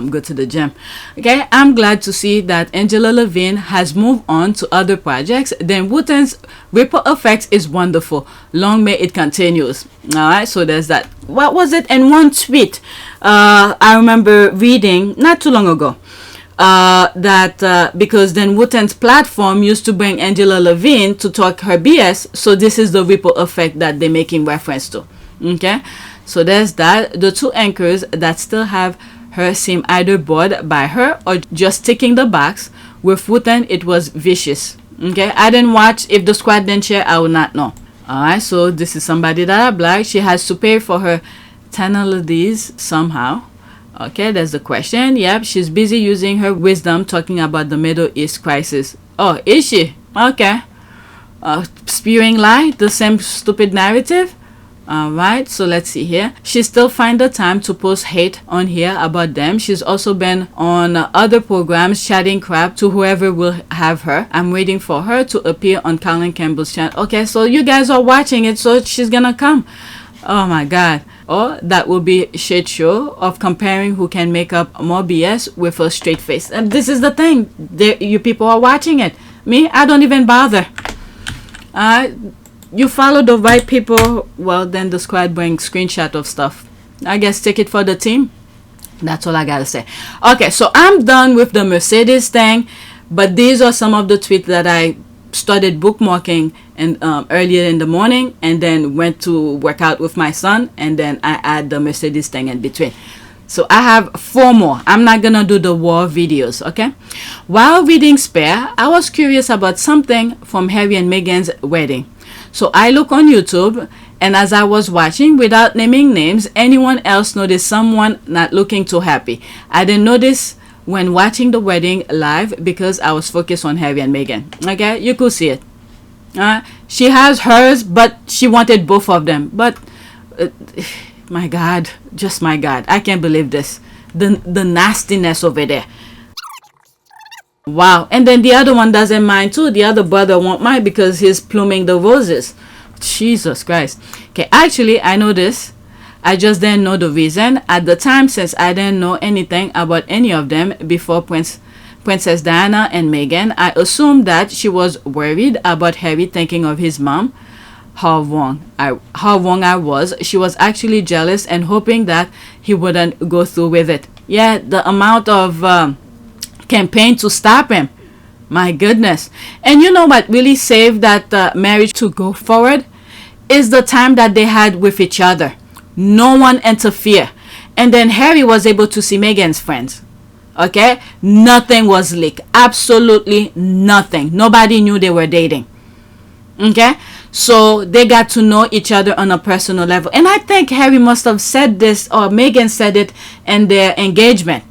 go to the gym. Okay, I'm glad to see that Angela Levine has moved on to other projects. Then Wooten's ripple effects is wonderful. Long may it continues. Alright, so there's that. What was it? In one tweet, I remember reading not too long ago that because then Wooten's platform used to bring Angela Levine to talk her BS, so this is the ripple effect that they're making reference to. Okay, so there's that. The two anchors that still have her seem either bored by her or just ticking the box. With Wooten, it was vicious. Okay, I didn't watch. If the squad didn't share, I would not know. Alright, so this is somebody that I like. She has to pay for her tenalities somehow. Okay, there's the question. Yep, she's busy using her wisdom talking about the Middle East crisis. Oh, is she? Okay. Spewing lie, the same stupid narrative. Alright, so let's see here. She still find the time to post hate on here about them. She's also been on other programs chatting crap to whoever will have her. I'm waiting for her to appear on Colin Campbell's channel. Okay, so you guys are watching it, so she's gonna come. Oh my god. Or that will be a shit show of comparing who can make up more BS with a straight face. And this is the thing. You people are watching it. Me, I don't even bother. You follow the right people, well, then the squad brings screenshot of stuff. I guess take it for the team. That's all I gotta say. Okay, so I'm done with the Mercedes thing, but these are some of the tweets that I started bookmarking and earlier in the morning, and then went to work out with my son, and then I add the Mercedes thing in between. So I have 4 more. I'm not gonna do the war videos, okay? While reading Spare, I was curious about something from Harry and Meghan's wedding. So I look on YouTube, and as I was watching, without naming names, anyone else noticed someone not looking too happy. I didn't notice when watching the wedding live because I was focused on Harry and Meghan. Okay, you could see it. She has hers, but she wanted both of them. But my God, just my God, I can't believe this. The nastiness over there. Wow. And then the other one doesn't mind too. The other brother won't mind because he's pluming the roses. Jesus Christ. Okay, actually, I know this. I just didn't know the reason. At the time, since I didn't know anything about any of them before Princess Diana and Meghan, I assumed that she was worried about Harry thinking of his mom. How wrong I was. She was actually jealous and hoping that he wouldn't go through with it. Yeah, the amount of campaign to stop him. My goodness. And you know what really saved that marriage to go forward? Is the time that they had with each other. No one interfered. And then Harry was able to see Meghan's friends. Okay? Nothing was leaked. Absolutely nothing. Nobody knew they were dating. Okay? So they got to know each other on a personal level. And I think Harry must have said this, or Meghan said it in their engagement.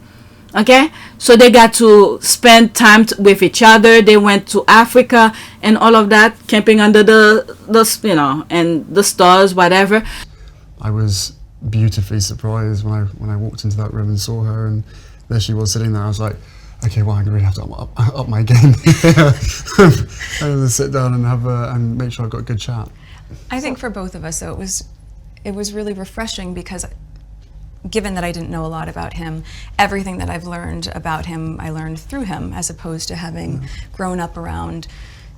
Okay? So they got to spend time with each other. They went to Africa and all of that, camping under the you know, and the stars, whatever. I was beautifully surprised when I walked into that room and saw her, and there she was sitting there. I was like, okay, well, I'm gonna really have to up my game. I'm gonna sit down and have and make sure I've got a good chat. I think for both of us, though, it was really refreshing because, given that I didn't know a lot about him, everything that I've learned about him, I learned through him, as opposed to having grown up around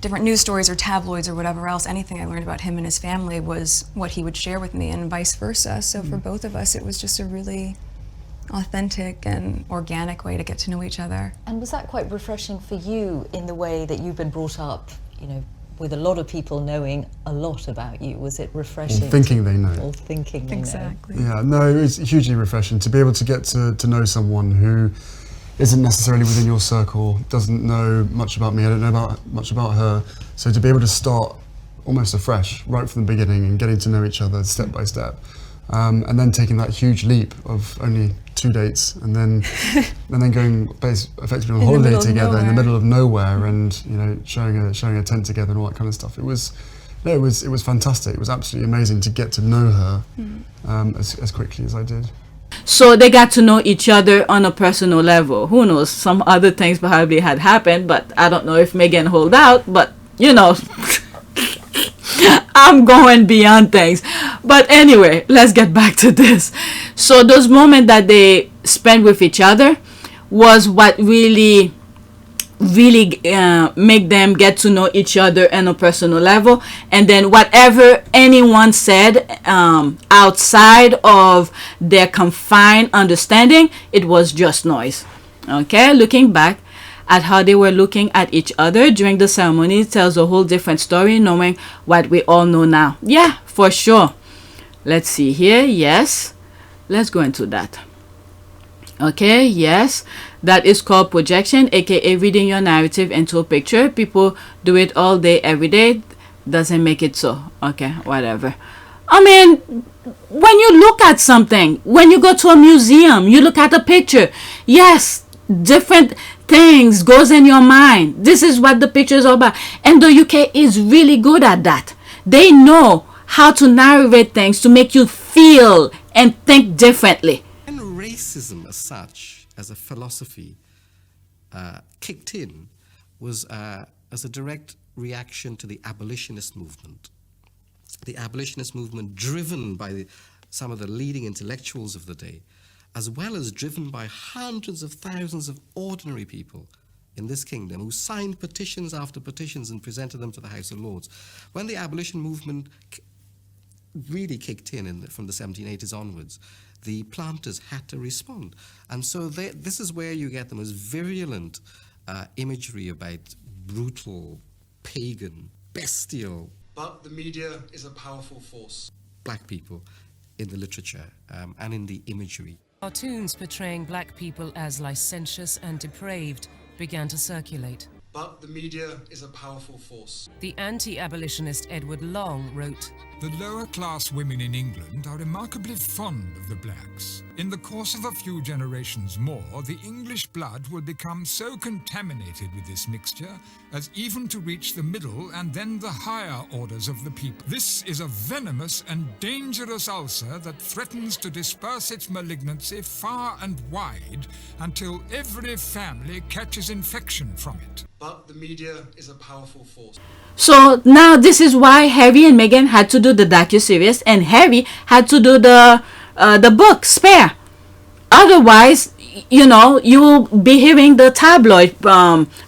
different news stories or tabloids or whatever else. Anything I learned about him and his family was what he would share with me, and vice versa. So for both of us, it was just a really authentic and organic way to get to know each other. And was that quite refreshing for you in the way that you've been brought up, you know, with a lot of people knowing a lot about you? Was it refreshing? Or thinking they know. Or thinking they know. Exactly. Yeah, no, it's hugely refreshing to be able to get to know someone who isn't necessarily within your circle, doesn't know much about me, I don't know much about her. So to be able to start almost afresh, right from the beginning, and getting to know each other step by step, and then taking that huge leap of only 2 dates, and then going effectively on holiday together in the middle of nowhere, and sharing a tent together and all that kind of stuff. It was fantastic. It was absolutely amazing to get to know her as quickly as I did. So they got to know each other on a personal level. Who knows? Some other things probably had happened, but I don't know if Megan hold out. But I'm going beyond things. But anyway, let's get back to this. So those moments that they spent with each other was what really make them get to know each other on a personal level. And then whatever anyone said outside of their confined understanding, it was just noise. Okay, looking back at how they were looking at each other during the ceremony tells a whole different story, knowing what we all know now. Yeah, for sure. Let's see here. Yes, let's go into that. Okay, yes, that is called projection, aka reading your narrative into a picture. People do it all day, every day. Doesn't make it so. Okay, whatever. I mean, when you look at something, when you go to a museum, you look at a picture. Yes, different things goes in your mind. This is what the picture is all about. And the UK is really good at that. They know how to narrate things to make you feel and think differently. Racism as such, as a philosophy, kicked in was as a direct reaction to the abolitionist movement. The abolitionist movement driven by some of the leading intellectuals of the day, as well as driven by hundreds of thousands of ordinary people in this kingdom who signed petitions after petitions and presented them to the House of Lords. When the abolition movement really kicked in from the 1780s onwards, the planters had to respond. And so this is where you get the most virulent imagery about brutal, pagan, bestial. But the media is a powerful force. Black people in the literature and in the imagery. Cartoons portraying black people as licentious and depraved began to circulate. But the media is a powerful force. The anti-abolitionist Edward Long wrote, "The lower class women in England are remarkably fond of the blacks. In the course of a few generations more, the English blood will become so contaminated with this mixture as even to reach the middle and then the higher orders of the people. This is a venomous and dangerous ulcer that threatens to disperse its malignancy far and wide until every family catches infection from it." But the media is a powerful force. So now this is why Harry and Meghan had to do the docuseries, and Harry had to do the book Spare. Otherwise, you will be hearing the tabloid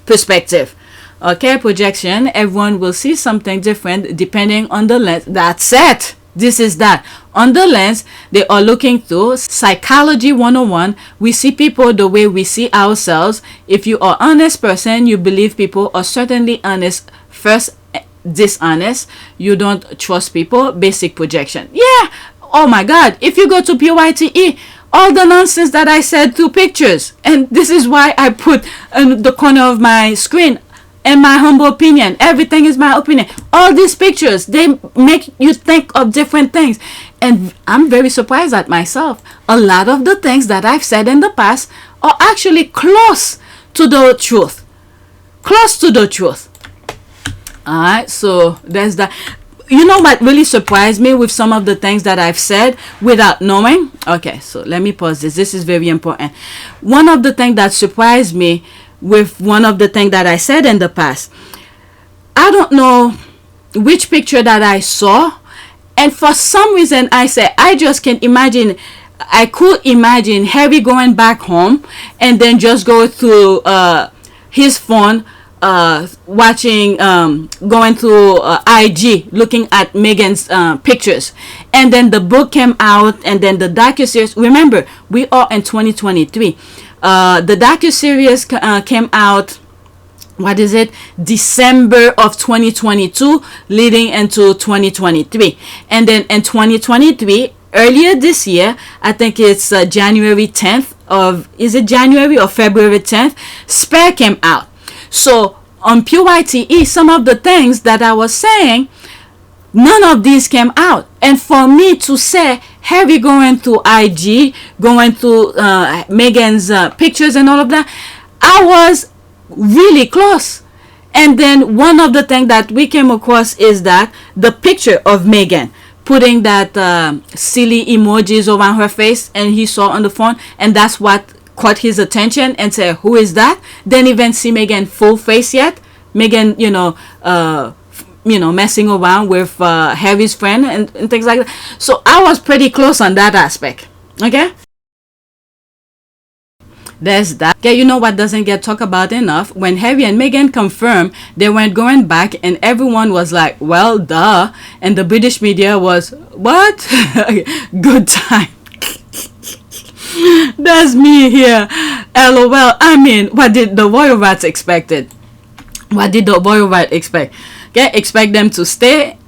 perspective. Okay, projection. Everyone will see something different depending on the lens. That's it. This is that. On the lens they are looking through, Psychology 101, we see people the way we see ourselves. If you are an honest person, you believe people are certainly honest first, dishonest. You don't trust people. Basic projection. Yeah. Oh my God. If you go to PYTE, all the nonsense that I said through pictures, and this is why I put in the corner of my screen, in my humble opinion, everything is my opinion. All these pictures, they make you think of different things. And I'm very surprised at myself. A lot of the things that I've said in the past are actually close to the truth. Close to the truth. Alright, so there's that. You know what really surprised me with some of the things that I've said without knowing? Okay, so let me pause this. This is very important. One of the things that surprised me with one of the things that I said in the past, I don't know which picture that I saw, and for some reason I said I just can imagine, I could imagine Harry going back home and then just go through his phone, watching, going through IG, looking at Meghan's pictures, and then the book came out, and then the docuseries. Remember, we are in 2023. The docuseries came out what is it, December of 2022 leading into 2023. And then in 2023, earlier this year, I think it's January 10th of, is it January or February 10th, Spare came out. So on PYTE, some of the things that I was saying, none of these came out. And for me to say Harry going through IG, going through Meghan's pictures and all of that, I was really close. And then one of the things that we came across is that the picture of Meghan putting that silly emojis around her face, and he saw on the phone, and that's what caught his attention and said, who is that? Didn't even see Meghan full face yet. Meghan, messing around with Harry's friend and things like that. So I was pretty close on that aspect. Okay, there's that. Okay, you know what doesn't get talked about enough? When Harry and Meghan confirmed they weren't going back, and everyone was like, well, duh. And the British media was, what? Good time. That's me here. LOL. I mean, what did the royal rats expected? What did the royal rat expect? Okay, expect them to stay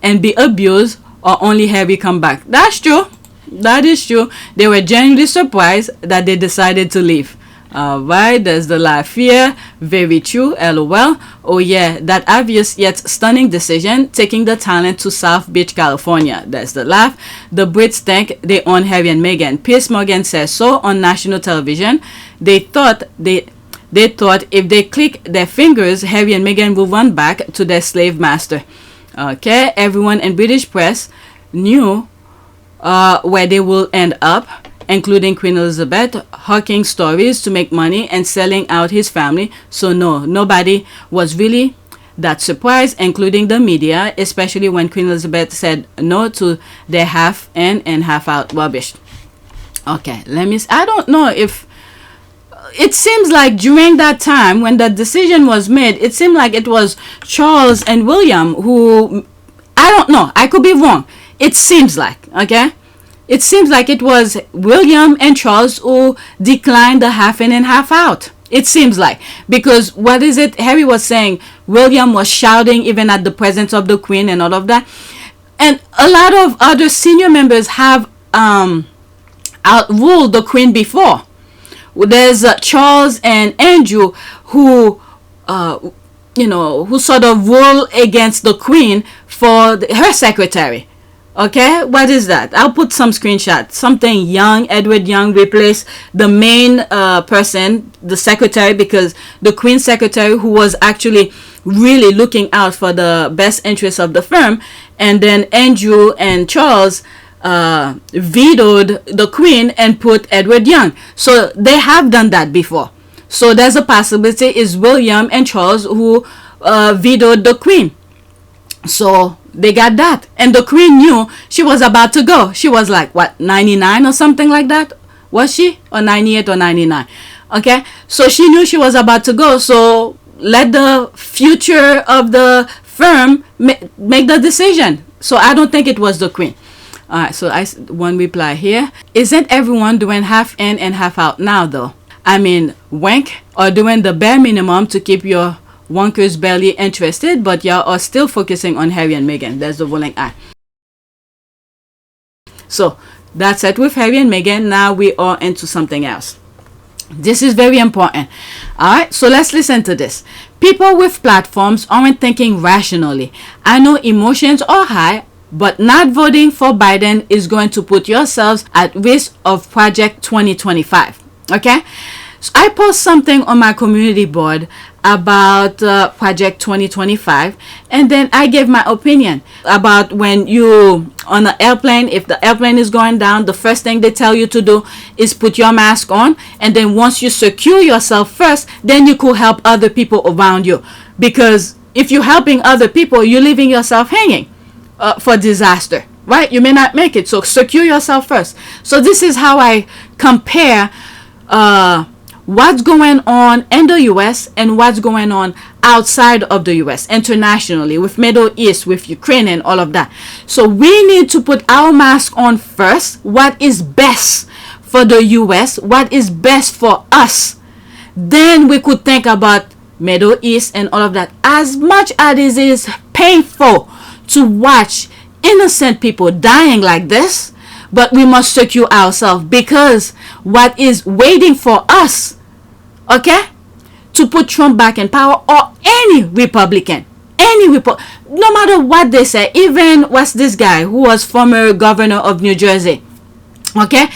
and be abused, or only Harry come back? That's true. That is true. They were genuinely surprised that they decided to leave. Alright, there's the laugh here. Very true. LOL. Oh yeah, that obvious yet stunning decision, taking the talent to South Beach, California. That's the laugh. The Brits think they own Harry and Meghan. Piers Morgan says so on national television. They thought if they click their fingers, Harry and Meghan will run back to their slave master. Okay, everyone in British press knew where they will end up, including Queen Elizabeth, hawking stories to make money and selling out his family. So no, nobody was really that surprised, including the media, especially when Queen Elizabeth said no to their half in and half out rubbish. Okay, I don't know if it seems like during that time when the decision was made, it seemed like it was Charles and William who, I don't know, I could be wrong. It seems like, okay? It seems like it was William and Charles who declined the half in and half out. It seems like, because what is it? Harry was saying William was shouting even at the presence of the Queen and all of that. And a lot of other senior members have outruled the Queen before. There's Charles and Andrew who sort of rule against the Queen for her secretary. Okay, what is that? I'll put some screenshots. Something Young, Edward Young replaced the main person, the secretary, because the Queen's secretary, who was actually really looking out for the best interests of the firm, and then Andrew and Charles vetoed the Queen and put Edward Young. So they have done that before. So there's a possibility is William and Charles who vetoed the Queen. So they got that, and the Queen knew she was about to go. She was like, what, 99 or something like that? Was she? Or 98 or 99? Okay, so she knew she was about to go. So let the future of the firm make the decision. So I don't think it was the Queen. All right, so one reply here. Isn't everyone doing half in and half out now, though? I mean, WanK are doing the bare minimum to keep your wonkers barely interested, but y'all are still focusing on Harry and Meghan. There's the rolling eye. So that's it with Harry and Meghan. Now we are into something else. This is very important. Alright, so let's listen to this. People with platforms aren't thinking rationally. I know emotions are high, but not voting for Biden is going to put yourselves at risk of Project 2025. Okay? So I post something on my community board about Project 2025, and then I gave my opinion about when you on an airplane, if the airplane is going down, the first thing they tell you to do is put your mask on, and then once you secure yourself first, then you could help other people around you, because if you're helping other people, you're leaving yourself hanging for disaster, right? You may not make it, so secure yourself first. So this is how I compare what's going on in the US and what's going on outside of the US, internationally, with Middle East, with Ukraine and all of that. So we need to put our mask on first. What is best for the US? What is best for us? Then we could think about Middle East, and all of that. As much as it is painful to watch innocent people dying like this, but we must secure ourselves, because what is waiting for us, okay, to put Trump back in power, or any Republican, no matter what they say, even what's this guy who was former governor of New Jersey, okay,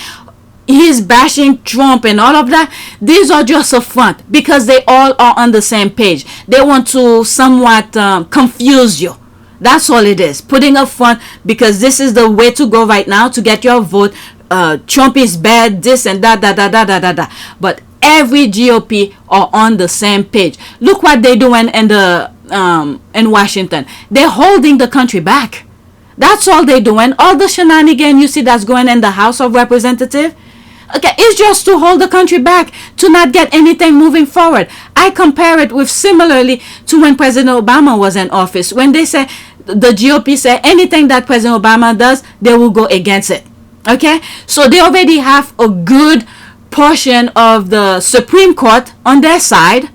he's bashing Trump and all of that. These are just a front, because they all are on the same page. They want to somewhat confuse you. That's all it is, putting up front, because this is the way to go right now to get your vote. Trump is bad, this and that. But every GOP are on the same page. Look what they're doing in Washington. They're holding the country back. That's all they're doing. All the shenanigans you see that's going in the House of Representatives, okay, it's just to hold the country back, to not get anything moving forward. I compare it with similarly to when President Obama was in office. When they say, the GOP say anything that President Obama does, they will go against it. Okay, so they already have a good portion of the Supreme Court on their side,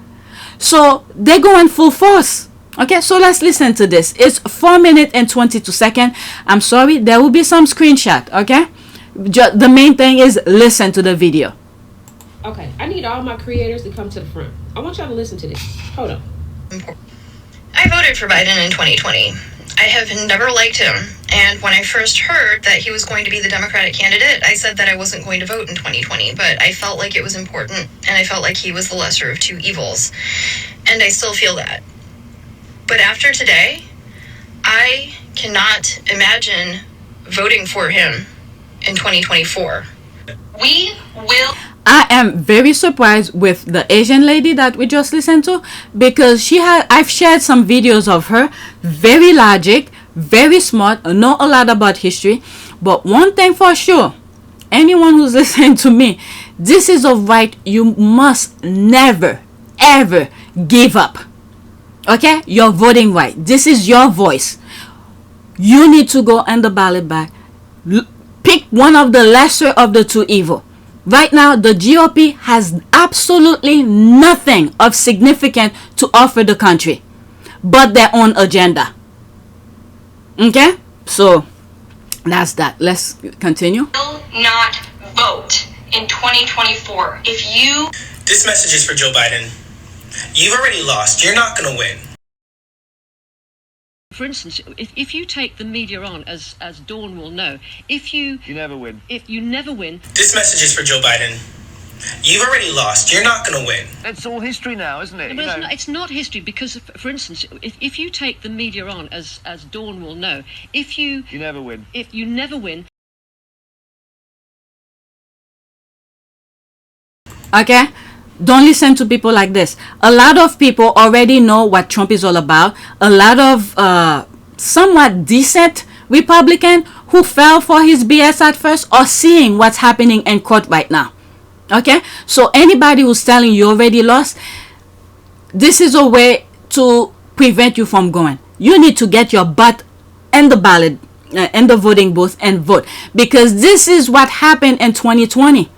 so they're going full force. Okay, so let's listen to this. It's 4 minutes and 22 seconds. I'm sorry, there will be some screenshot. Okay, the main thing is listen to the video. Okay, I need all my creators to come to the front. I want y'all to listen to this. Hold on. I voted for Biden in 2020. I have never liked him, and when I first heard that he was going to be the Democratic candidate, I said that I wasn't going to vote in 2020, but I felt like it was important, and I felt like he was the lesser of two evils, and I still feel that. But after today, I cannot imagine voting for him in 2024. We will... I am very surprised with the Asian lady that we just listened to, because I've shared some videos of her, very logic, very smart, know a lot about history. But one thing for sure, anyone who's listening to me, this is a right you must never, ever give up. Okay? Your voting right. This is your voice. You need to go on the ballot back. Pick one of the lesser of the two evil. Right now, the GOP has absolutely nothing of significance to offer the country but their own agenda. Okay? So, that's that. Let's continue. Will not vote in 2024 if you... This message is for Joe Biden. You've already lost. You're not going to win. For instance, if you take the media on, as Dawn will know, you never win. If you never win... This message is for Joe Biden. You've already lost. You're not going to win. That's all history now, isn't it? No, but it's not history, because, for instance, if you take the media on, as Dawn will know, you never win. If you never win... Okay? Don't listen to people like this. A lot of people already know what Trump is all about. A lot of somewhat decent Republican who fell for his BS at first are seeing what's happening in court right now. Okay? So anybody who's telling you already lost, this is a way to prevent you from going. You need to get your butt in the ballot, in the voting booth, and vote. Because this is what happened in 2020.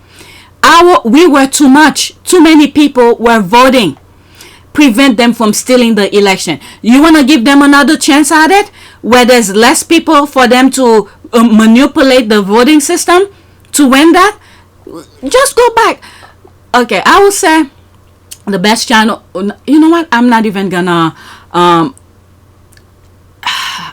We were too much. Too many people were voting. Prevent them from stealing the election. You want to give them another chance at it, where there's less people for them to manipulate the voting system to win that? Just go back. Okay, I would say the best channel. You know what? I'm not even gonna.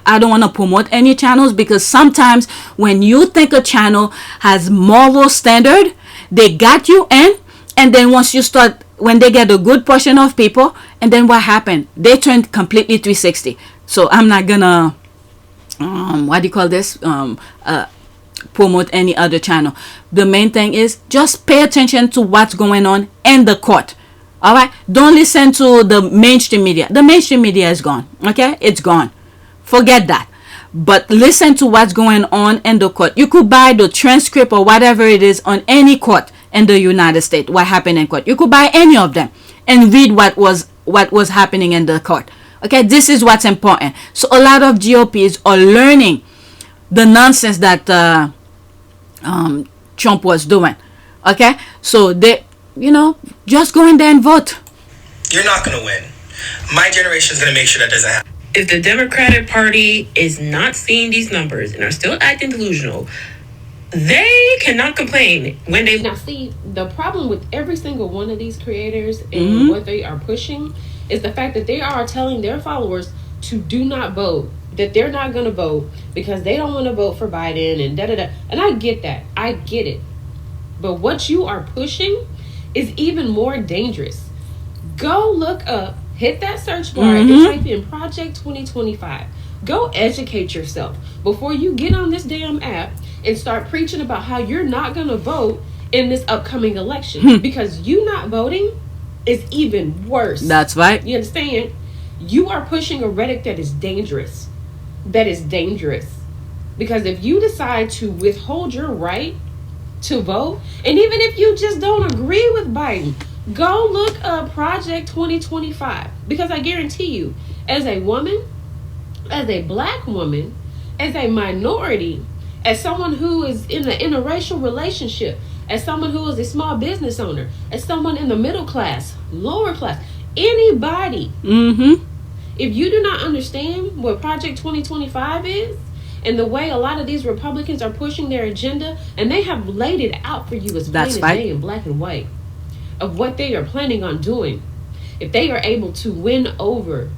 I don't want to promote any channels, because sometimes when you think a channel has moral standard, they got you in, and then once you start, when they get a good portion of people, and then what happened? They turned completely 360. So I'm not gonna, what do you call this? Promote any other channel. The main thing is just pay attention to what's going on in the court. All right? Don't listen to the mainstream media. The mainstream media is gone. Okay? It's gone. Forget that. But listen to what's going on in the court. You could buy the transcript or whatever it is on any court in the United States, what happened in court. You could buy any of them and read what was happening in the court. Okay, this is what's important. So a lot of GOPs are learning the nonsense that Trump was doing. Okay, so they, just go in there and vote. You're not going to win. My generation is going to make sure that doesn't happen. If the Democratic Party is not seeing these numbers and are still acting delusional, they cannot complain when they... Now, see, the problem with every single one of these creators and what they are pushing is the fact that they are telling their followers to do not vote, that they're not going to vote because they don't want to vote for Biden and da-da-da. And I get that. I get it. But what you are pushing is even more dangerous. Go look up, hit that search bar and type in Project 2025. Go educate yourself before you get on this damn app and start preaching about how you're not going to vote in this upcoming election. Because you not voting is even worse. That's right. You understand? You are pushing a rhetoric that is dangerous. That is dangerous. Because if you decide to withhold your right to vote, and even if you just don't agree with Biden, go look up Project 2025. Because I guarantee you, as a woman, as a black woman, as a minority, as someone who is in an interracial relationship, as someone who is a small business owner, as someone in the middle class, lower class, anybody, if you do not understand what Project 2025 is, and the way a lot of these Republicans are pushing their agenda, and they have laid it out for you as plain as day in black and white, of what they are planning on doing. If they are able to win over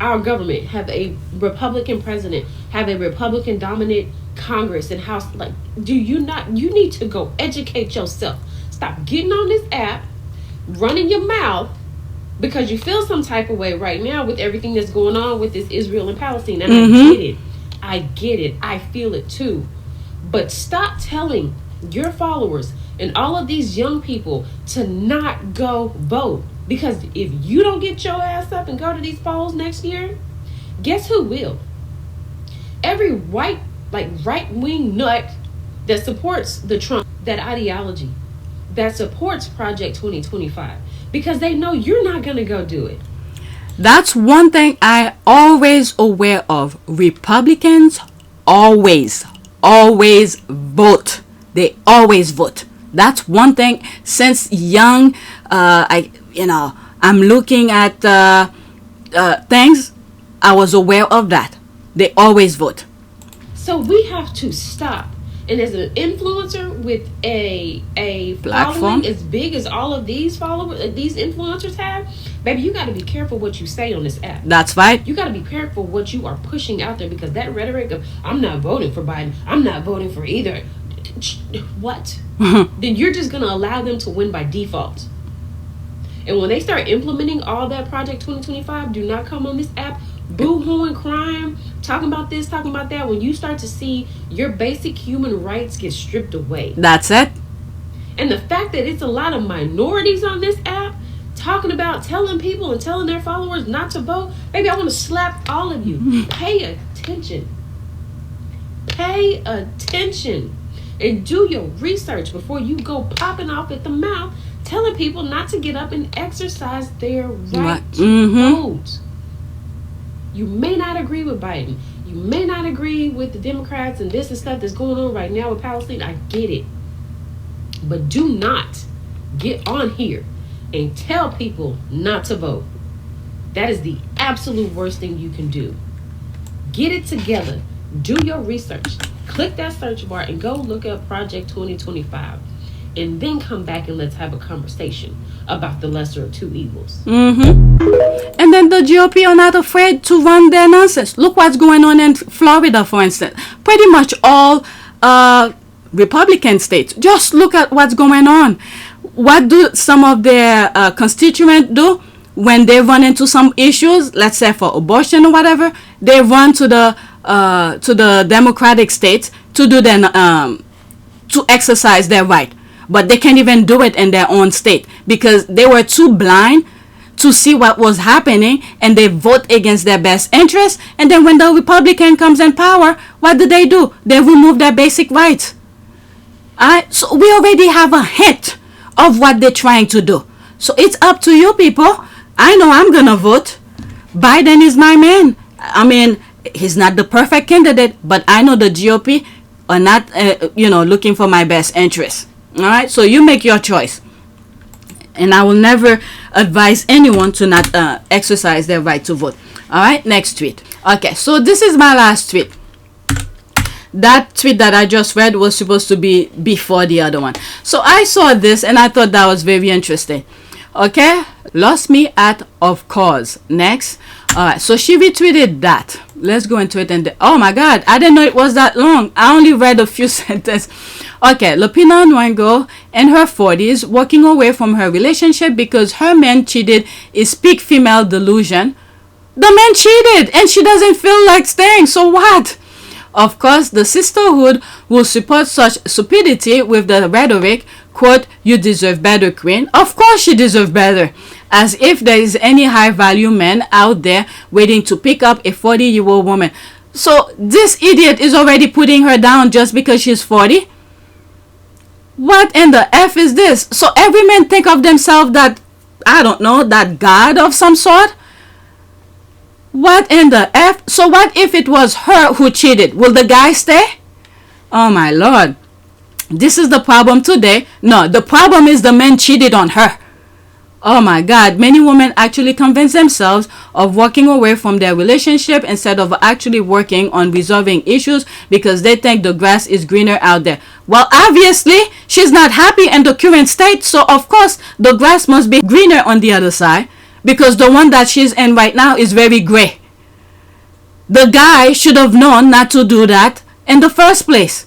our government, have a Republican president, have a Republican dominant Congress and House, like, you need to go educate yourself. Stop getting on this app, running your mouth, because you feel some type of way right now with everything that's going on with this Israel and Palestine. And I get it. I feel it too. But stop telling your followers and all of these young people to not go vote. Because if you don't get your ass up and go to these polls next year, guess who will? Every right-wing nut that supports the Trump, that ideology, that supports Project 2025. Because they know you're not going to go do it. That's one thing I always aware of. Republicans always vote. They always vote. That's one thing. Since young, I'm looking at things. I was aware of that. They always vote. So we have to stop. And as an influencer with a following as big as all of these followers, these influencers have, baby, you got to be careful what you say on this app. That's right. You got to be careful what you are pushing out there, because that rhetoric of I'm not voting for Biden, I'm not voting for either. What? Then you're just going to allow them to win by default. And when they start implementing all that Project 2025, do not come on this app boo-hooing, crying, talking about this, talking about that. When you start to see your basic human rights get stripped away. That's it. And the fact that it's a lot of minorities on this app talking about telling people and telling their followers not to vote, baby, I want to slap all of you. Pay attention. Pay attention. And do your research before you go popping off at the mouth telling people not to get up and exercise their right to vote. You may not agree with Biden. You may not agree with the Democrats and this and stuff that's going on right now with Palestine. I get it. But do not get on here and tell people not to vote. That is the absolute worst thing you can do. Get it together. Do your research. Click that search bar and go look up Project 2025. And then come back and let's have a conversation about the lesser of two evils. And then the GOP are not afraid to run their nonsense. Look what's going on in Florida, for instance. Pretty much all Republican states. Just look at what's going on. What do some of their constituents do when they run into some issues? Let's say for abortion or whatever, they run to the Democratic states to do their to exercise their right. But they can't even do it in their own state because they were too blind to see what was happening, and they vote against their best interest. And then when the Republican comes in power, what do? They remove their basic rights. So we already have a hint of what they're trying to do. So it's up to you people. I know I'm going to vote. Biden is my man. I mean, he's not the perfect candidate, but I know the GOP are not, looking for my best interest. All right, so you make your choice. And I will never advise anyone to not exercise their right to vote. All right, next tweet. Okay, so this is my last tweet. That tweet that I just read was supposed to be before the other one. So I saw this and I thought that was very interesting. Okay, lost me at of course. Next. All right, so she retweeted that. Let's go into it. And oh my God, I didn't know it was that long. I only read a few sentences. Okay, Lupita Nyong'o in her 40s walking away from her relationship because her man cheated is peak female delusion. The man cheated and she doesn't feel like staying. So what? Of course, the sisterhood will support such stupidity with the rhetoric, quote, "You deserve better, queen." Of course she deserves better. As if there is any high-value man out there waiting to pick up a 40-year-old woman. So this idiot is already putting her down just because she's 40? What in the F is this? So every man think of themselves that, I don't know, that God of some sort? What in the F? So what if it was her who cheated? Will the guy stay? Oh my Lord. This is the problem today. No, the problem is the man cheated on her. Oh my God. Many women actually convince themselves of walking away from their relationship instead of actually working on resolving issues because they think the grass is greener out there. Well, obviously, she's not happy in the current state. So, of course, the grass must be greener on the other side because the one that she's in right now is very gray. The guy should have known not to do that in the first place.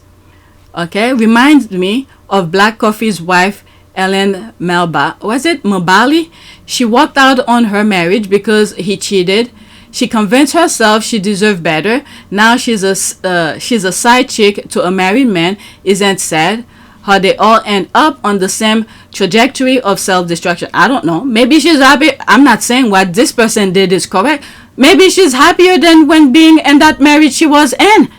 Okay, reminds me of Black Coffee's wife, Ellen Mabali. She walked out on her marriage because he cheated. She convinced herself she deserved better. Now she's a side chick to a married man. Isn't sad how they all end up on the same trajectory of self-destruction? I don't know. Maybe she's happy. I'm not saying what this person did is correct. Maybe she's happier than when being in that marriage she was in.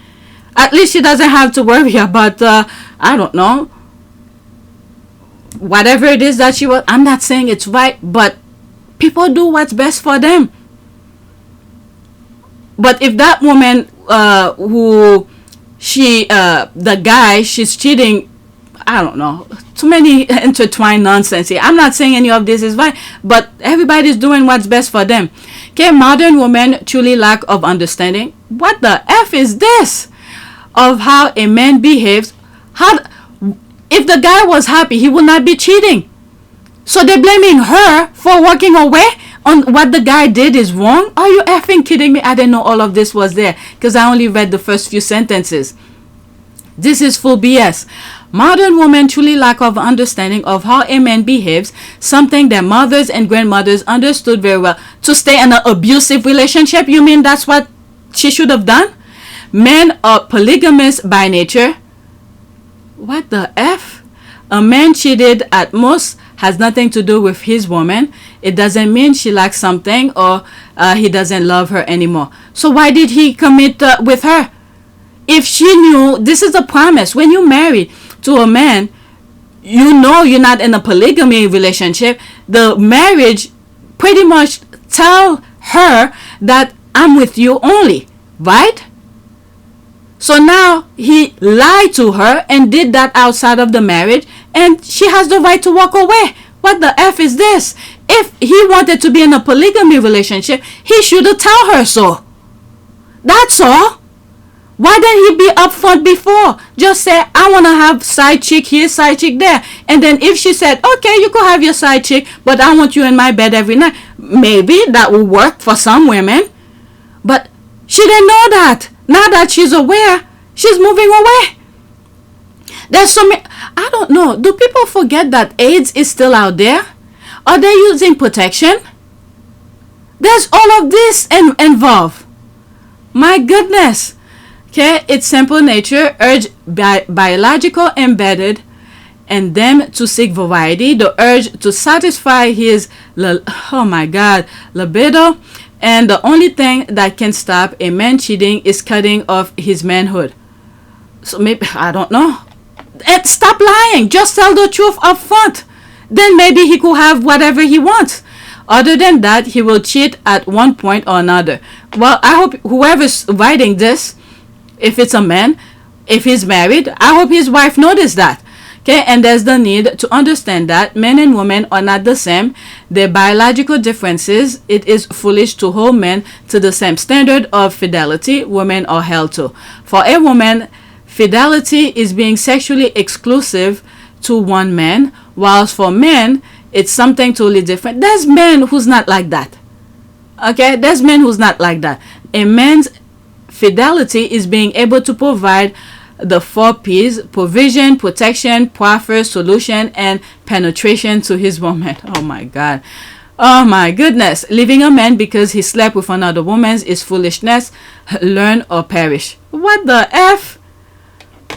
At least she doesn't have to worry about, I don't know, whatever it is that she was. I'm not saying it's right, but people do what's best for them. But if that woman the guy she's cheating, I don't know, too many intertwined nonsense here. I'm not saying any of this is right, but everybody's doing what's best for them. Okay, modern women truly lack of understanding. What the F is this? Of how a man behaves. If the guy was happy, he would not be cheating. So they're blaming her for walking away on what the guy did is wrong? Are you effing kidding me? I didn't know all of this was there because I only read the first few sentences. This is full BS. Modern women truly lack of understanding of how a man behaves, something their mothers and grandmothers understood very well. To stay in an abusive relationship, you mean that's what she should have done? Men are polygamous by nature. What the F? A man cheated at most has nothing to do with his woman. It doesn't mean she lacks something or he doesn't love her anymore. So why did he commit with her? If she knew, this is a promise. When you marry to a man, you know you're not in a polygamy relationship. The marriage pretty much tell her that I'm with you only, right? So now he lied to her and did that outside of the marriage, and she has the right to walk away. What the F is this? If he wanted to be in a polygamy relationship, he should have told her so. That's all. Why didn't he be upfront before? Just say, I want to have side chick here, side chick there. And then if she said, okay, you could have your side chick, but I want you in my bed every night. Maybe that will work for some women. But she didn't know that. Now that she's aware, she's moving away. There's so many, I don't know. Do people forget that AIDS is still out there? Are they using protection? There's all of this involved. My goodness. Okay, its simple nature urge biological embedded in them to seek variety, the urge to satisfy his, libido, and the only thing that can stop a man cheating is cutting off his manhood. So maybe, I don't know. And stop lying. Just tell the truth up front. Then maybe he could have whatever he wants. Other than that, he will cheat at one point or another. Well, I hope whoever's writing this, if it's a man, if he's married, I hope his wife noticed that. Okay, and there's the need to understand that men and women are not the same. Their biological differences, it is foolish to hold men to the same standard of fidelity women are held to. For a woman, fidelity is being sexually exclusive to one man, whilst for men, it's something totally different. There's men who's not like that. Okay, there's men who's not like that. A man's fidelity is being able to provide the 4 P's: provision, protection, proffer, solution, and penetration to his woman. Oh my God. Oh my goodness. Leaving a man because he slept with another woman is foolishness. Learn or perish. What the F?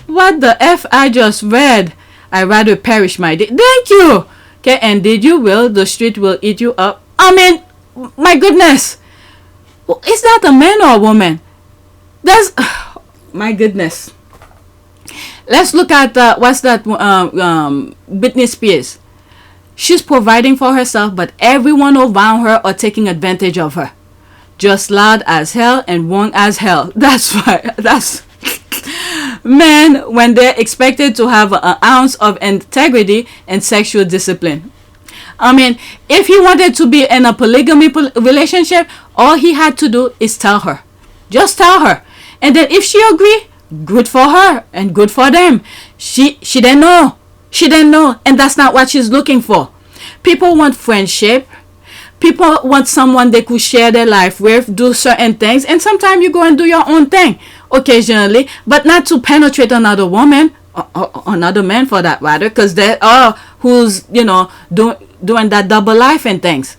What the F I just read? I rather perish, my dear. Thank you. Okay, and did you will, the street will eat you up. I mean, my goodness. Is that a man or a woman? That's, my goodness. Let's look at what's that? Britney Spears. She's providing for herself, but everyone around her are taking advantage of her. Just loud as hell and wrong as hell. That's why. That's men when they're expected to have an ounce of integrity and sexual discipline. I mean, if he wanted to be in a polygamy relationship, all he had to do is tell her. Just tell her, and then if she agree, good for her and good for them. She didn't know. She didn't know, and that's not what she's looking for. People want friendship. People want someone they could share their life with, do certain things, and sometimes you go and do your own thing occasionally, but not to penetrate another woman or another man for that matter, because they are who's doing that double life and things.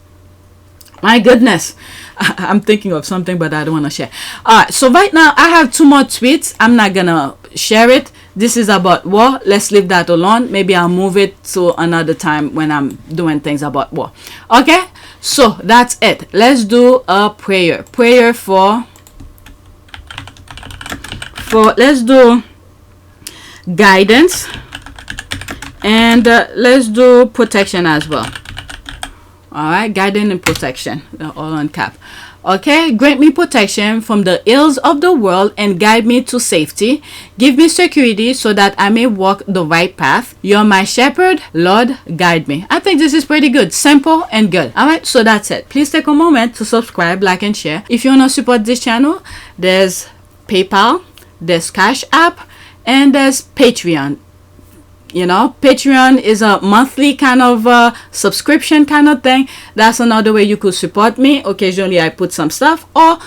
My goodness. I'm thinking of something, but I don't want to share. Alright, so right now I have 2 more tweets. I'm not gonna share it. This is about war. Let's leave that alone. Maybe I'll move it to another time when I'm doing things about war. Okay, so that's it. Let's do a prayer. Prayer for let's do guidance, and let's do protection as well. Alright, guidance and protection, all on cap. Okay, grant me protection from the ills of the world and guide me to safety. Give me security so that I may walk the right path. You're my shepherd, Lord, guide me. I think this is pretty good, simple and good. Alright, so that's it. Please take a moment to subscribe, like, and share. If you want to support this channel, there's PayPal, there's Cash App, and there's Patreon. Patreon is a monthly kind of subscription kind of thing. That's another way you could support me. Occasionally I put some stuff, or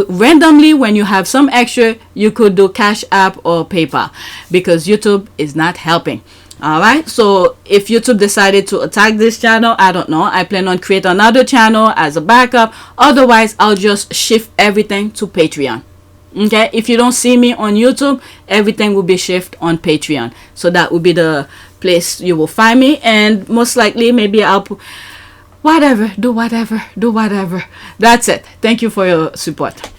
randomly when you have some extra, you could do Cash App or PayPal, because YouTube is not helping. Alright, so if YouTube decided to attack this channel, I don't know. I plan on create another channel as a backup. Otherwise, I'll just shift everything to Patreon. Okay, if you don't see me on YouTube, everything will be shifted on Patreon, so that will be the place you will find me. And most likely maybe I'll do whatever. That's it. Thank you for your support.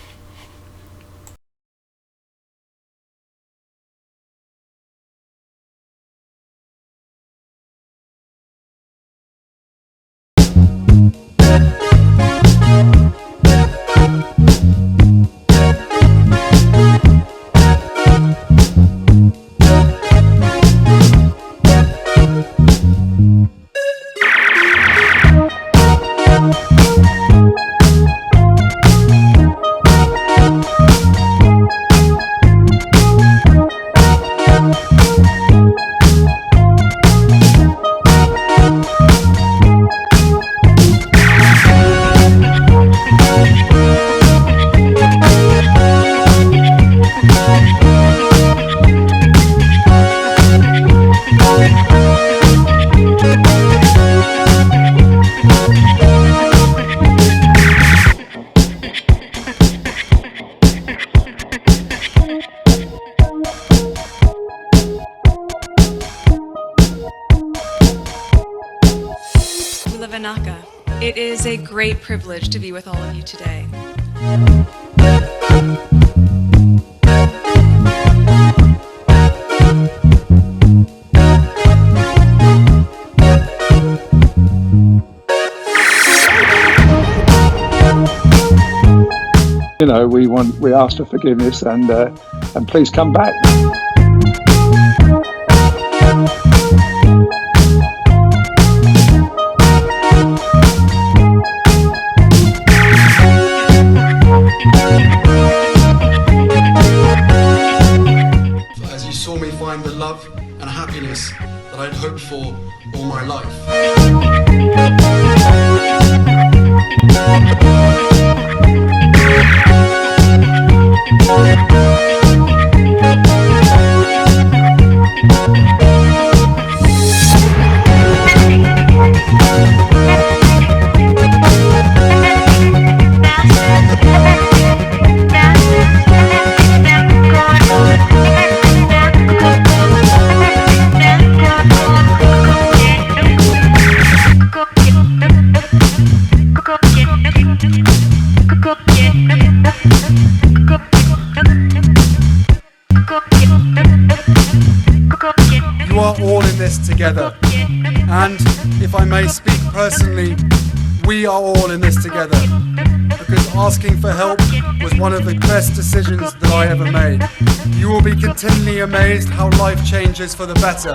It is a great privilege to be with all of you today. We ask for forgiveness and please come back. find the love and happiness that I'd hoped for all my life. You are all in this together, and if I may speak personally, we are all in this together, because asking for help was one of the best decisions that I ever made. You will be continually amazed how life changes for the better.